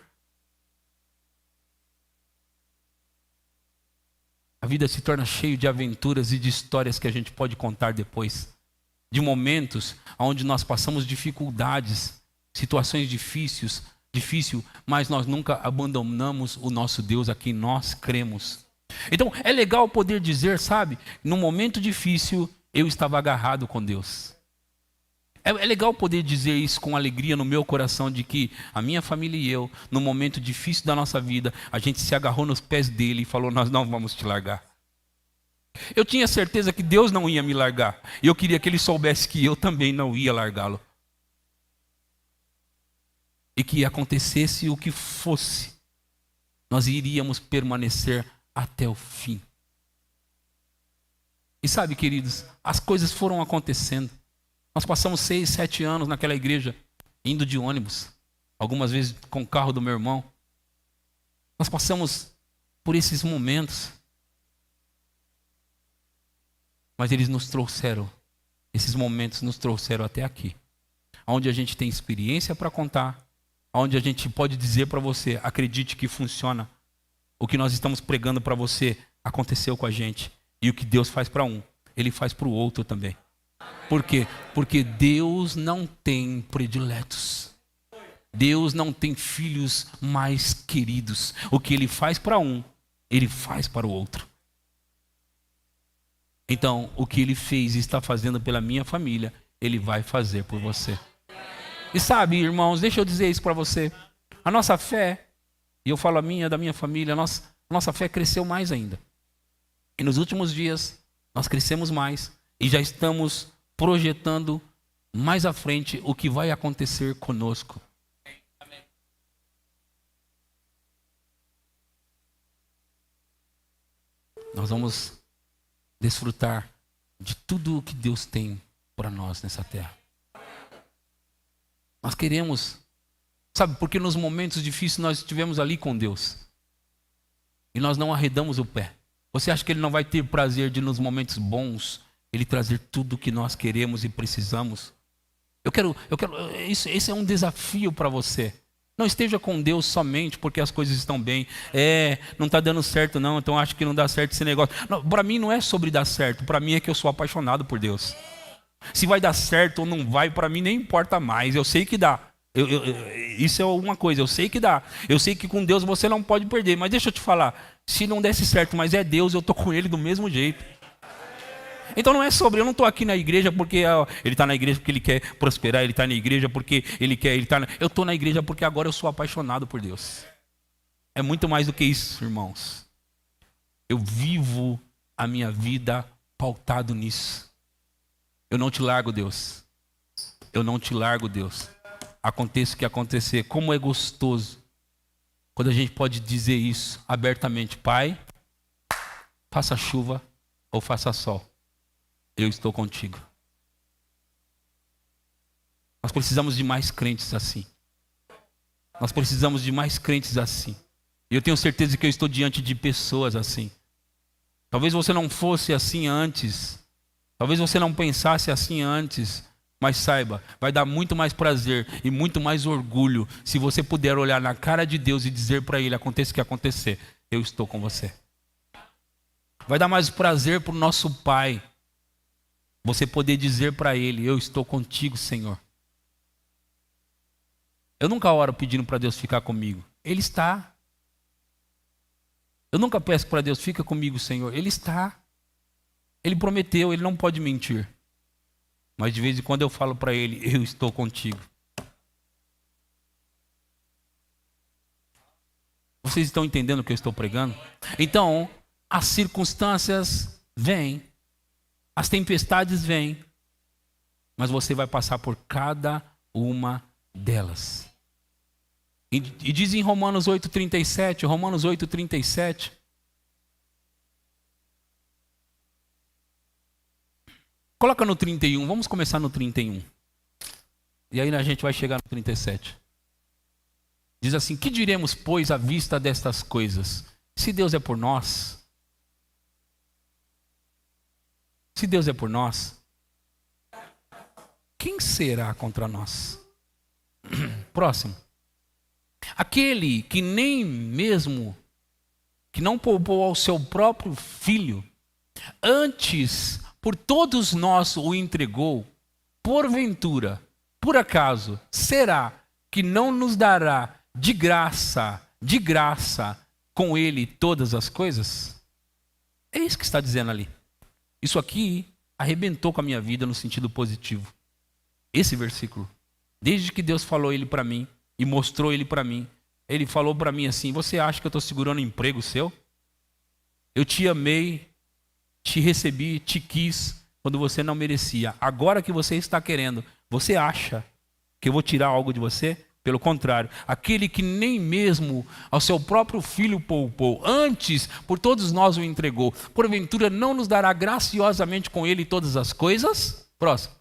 A vida se torna cheia de aventuras e de histórias que a gente pode contar depois. De momentos onde nós passamos dificuldades, situações difíceis, mas nós nunca abandonamos o nosso Deus a quem nós cremos. Então é legal poder dizer, sabe, num momento difícil eu estava agarrado com Deus. É legal poder dizer isso com alegria no meu coração, de que a minha família e eu, no momento difícil da nossa vida, a gente se agarrou nos pés dele e falou, nós não vamos te largar. Eu tinha certeza que Deus não ia me largar. E eu queria que ele soubesse que eu também não ia largá-lo. E que acontecesse o que fosse, nós iríamos permanecer até o fim. E sabe, queridos, as coisas foram acontecendo. Nós passamos 6, 7 anos naquela igreja, indo de ônibus, algumas vezes com o carro do meu irmão. Nós passamos por esses momentos. Mas eles nos trouxeram, esses momentos nos trouxeram até aqui. Onde a gente tem experiência para contar, onde a gente pode dizer para você, acredite que funciona. O que nós estamos pregando para você aconteceu com a gente. E o que Deus faz para um, Ele faz para o outro também. Por quê? Porque Deus não tem prediletos. Deus não tem filhos mais queridos. O que Ele faz para um, Ele faz para o outro. Então, o que Ele fez e está fazendo pela minha família, Ele vai fazer por você. E sabe, irmãos, deixa eu dizer isso para você. A nossa fé, e eu falo a minha, da minha família, a nossa fé cresceu mais ainda. E nos últimos dias, nós crescemos mais e já estamos projetando mais à frente o que vai acontecer conosco. Nós vamos desfrutar de tudo o que Deus tem para nós nessa terra. Nós queremos, sabe, porque nos momentos difíceis nós estivemos ali com Deus. E nós não arredamos o pé. Você acha que Ele não vai ter prazer de nos momentos bons, Ele trazer tudo o que nós queremos e precisamos? Esse é um desafio para você. Não esteja com Deus somente porque as coisas estão bem. Não está dando certo não, então acho que não dá certo esse negócio. Para mim não é sobre dar certo, para mim é que eu sou apaixonado por Deus. Se vai dar certo ou não vai, para mim nem importa mais, eu sei que dá. Isso é uma coisa, eu sei que dá. Eu sei que com Deus você não pode perder, mas deixa eu te falar, se não desse certo, mas é Deus, eu estou com Ele do mesmo jeito. Então não é sobre, eu não estou aqui na igreja porque ele está na igreja porque ele quer prosperar, ele está na igreja porque ele quer, eu estou na igreja porque agora eu sou apaixonado por Deus. É muito mais do que isso, irmãos. Eu vivo a minha vida pautado nisso. Eu não te largo, Deus. Eu não te largo, Deus. Aconteça o que acontecer. Como é gostoso quando a gente pode dizer isso abertamente. Pai, faça chuva ou faça sol, eu estou contigo. Nós precisamos de mais crentes assim. Nós precisamos de mais crentes assim. E eu tenho certeza que eu estou diante de pessoas assim. Talvez você não fosse assim antes. Talvez você não pensasse assim antes. Mas saiba, vai dar muito mais prazer e muito mais orgulho se você puder olhar na cara de Deus e dizer para Ele, aconteça o que acontecer, eu estou com você. Vai dar mais prazer para o nosso Pai você poder dizer para Ele, eu estou contigo, Senhor. Eu nunca oro pedindo para Deus ficar comigo. Ele está. Eu nunca peço para Deus, fica comigo, Senhor. Ele está. Ele prometeu, ele não pode mentir. Mas de vez em quando eu falo para ele, eu estou contigo. Vocês estão entendendo o que eu estou pregando? Então, as circunstâncias vêm, as tempestades vêm, mas você vai passar por cada uma delas. E diz em Romanos 8,37, coloca no 31, vamos começar no 31. E aí a gente vai chegar no 37. Diz assim: que diremos, pois, à vista destas coisas? Se Deus é por nós, quem será contra nós? Próximo. Aquele que não poupou ao seu próprio filho, antes por todos nós o entregou, porventura, por acaso, será que não nos dará de graça com ele todas as coisas? É isso que está dizendo ali. Isso aqui arrebentou com a minha vida no sentido positivo. Esse versículo. Desde que Deus falou ele para mim e mostrou ele para mim, ele falou para mim assim: você acha que eu estou segurando um emprego seu? Eu te amei, te recebi, te quis quando você não merecia. Agora que você está querendo, você acha que eu vou tirar algo de você? Pelo contrário, aquele que nem mesmo ao seu próprio filho poupou, antes por todos nós o entregou, porventura não nos dará graciosamente com ele todas as coisas? Próximo.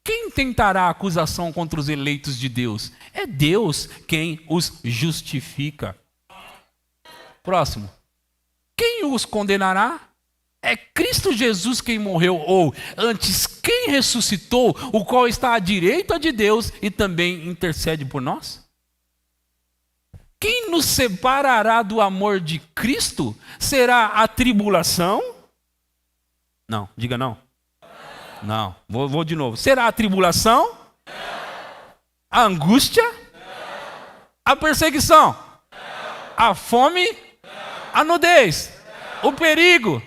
Quem tentará acusação contra os eleitos de Deus? É Deus quem os justifica. Próximo. Quem os condenará? É Cristo Jesus quem morreu, ou antes quem ressuscitou, o qual está à direita de Deus e também intercede por nós? Quem nos separará do amor de Cristo? Será a tribulação? Não, diga não. Não, vou de novo. Será a tribulação? A angústia? A perseguição? A fome? A nudez? O perigo?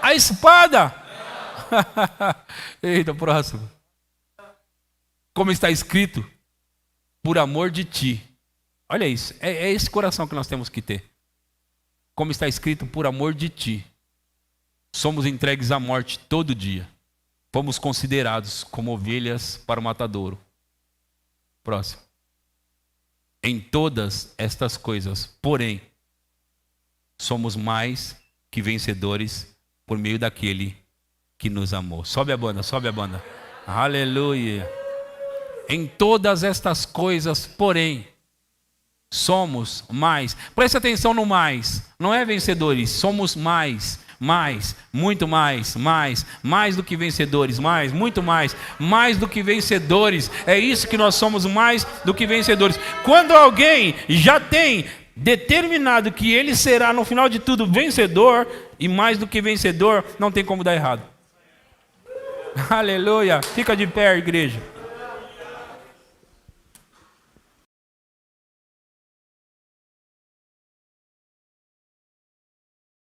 A espada? Eita, próximo. Como está escrito, por amor de ti. Olha isso, é esse coração que nós temos que ter. Como está escrito, por amor de ti, somos entregues à morte todo dia. Fomos considerados como ovelhas para o matadouro. Próximo. Em todas estas coisas, porém, somos mais que vencedores por meio daquele que nos amou. Sobe a banda, sobe a banda. Aleluia. Em todas estas coisas, porém, somos mais. Preste atenção no mais. Não é vencedores, somos mais, muito mais do que vencedores, muito mais do que vencedores. É isso que nós somos, mais do que vencedores. Quando alguém já tem determinado que ele será no final de tudo vencedor, e mais do que vencedor, não tem como dar errado. Aleluia. Fica de pé, igreja.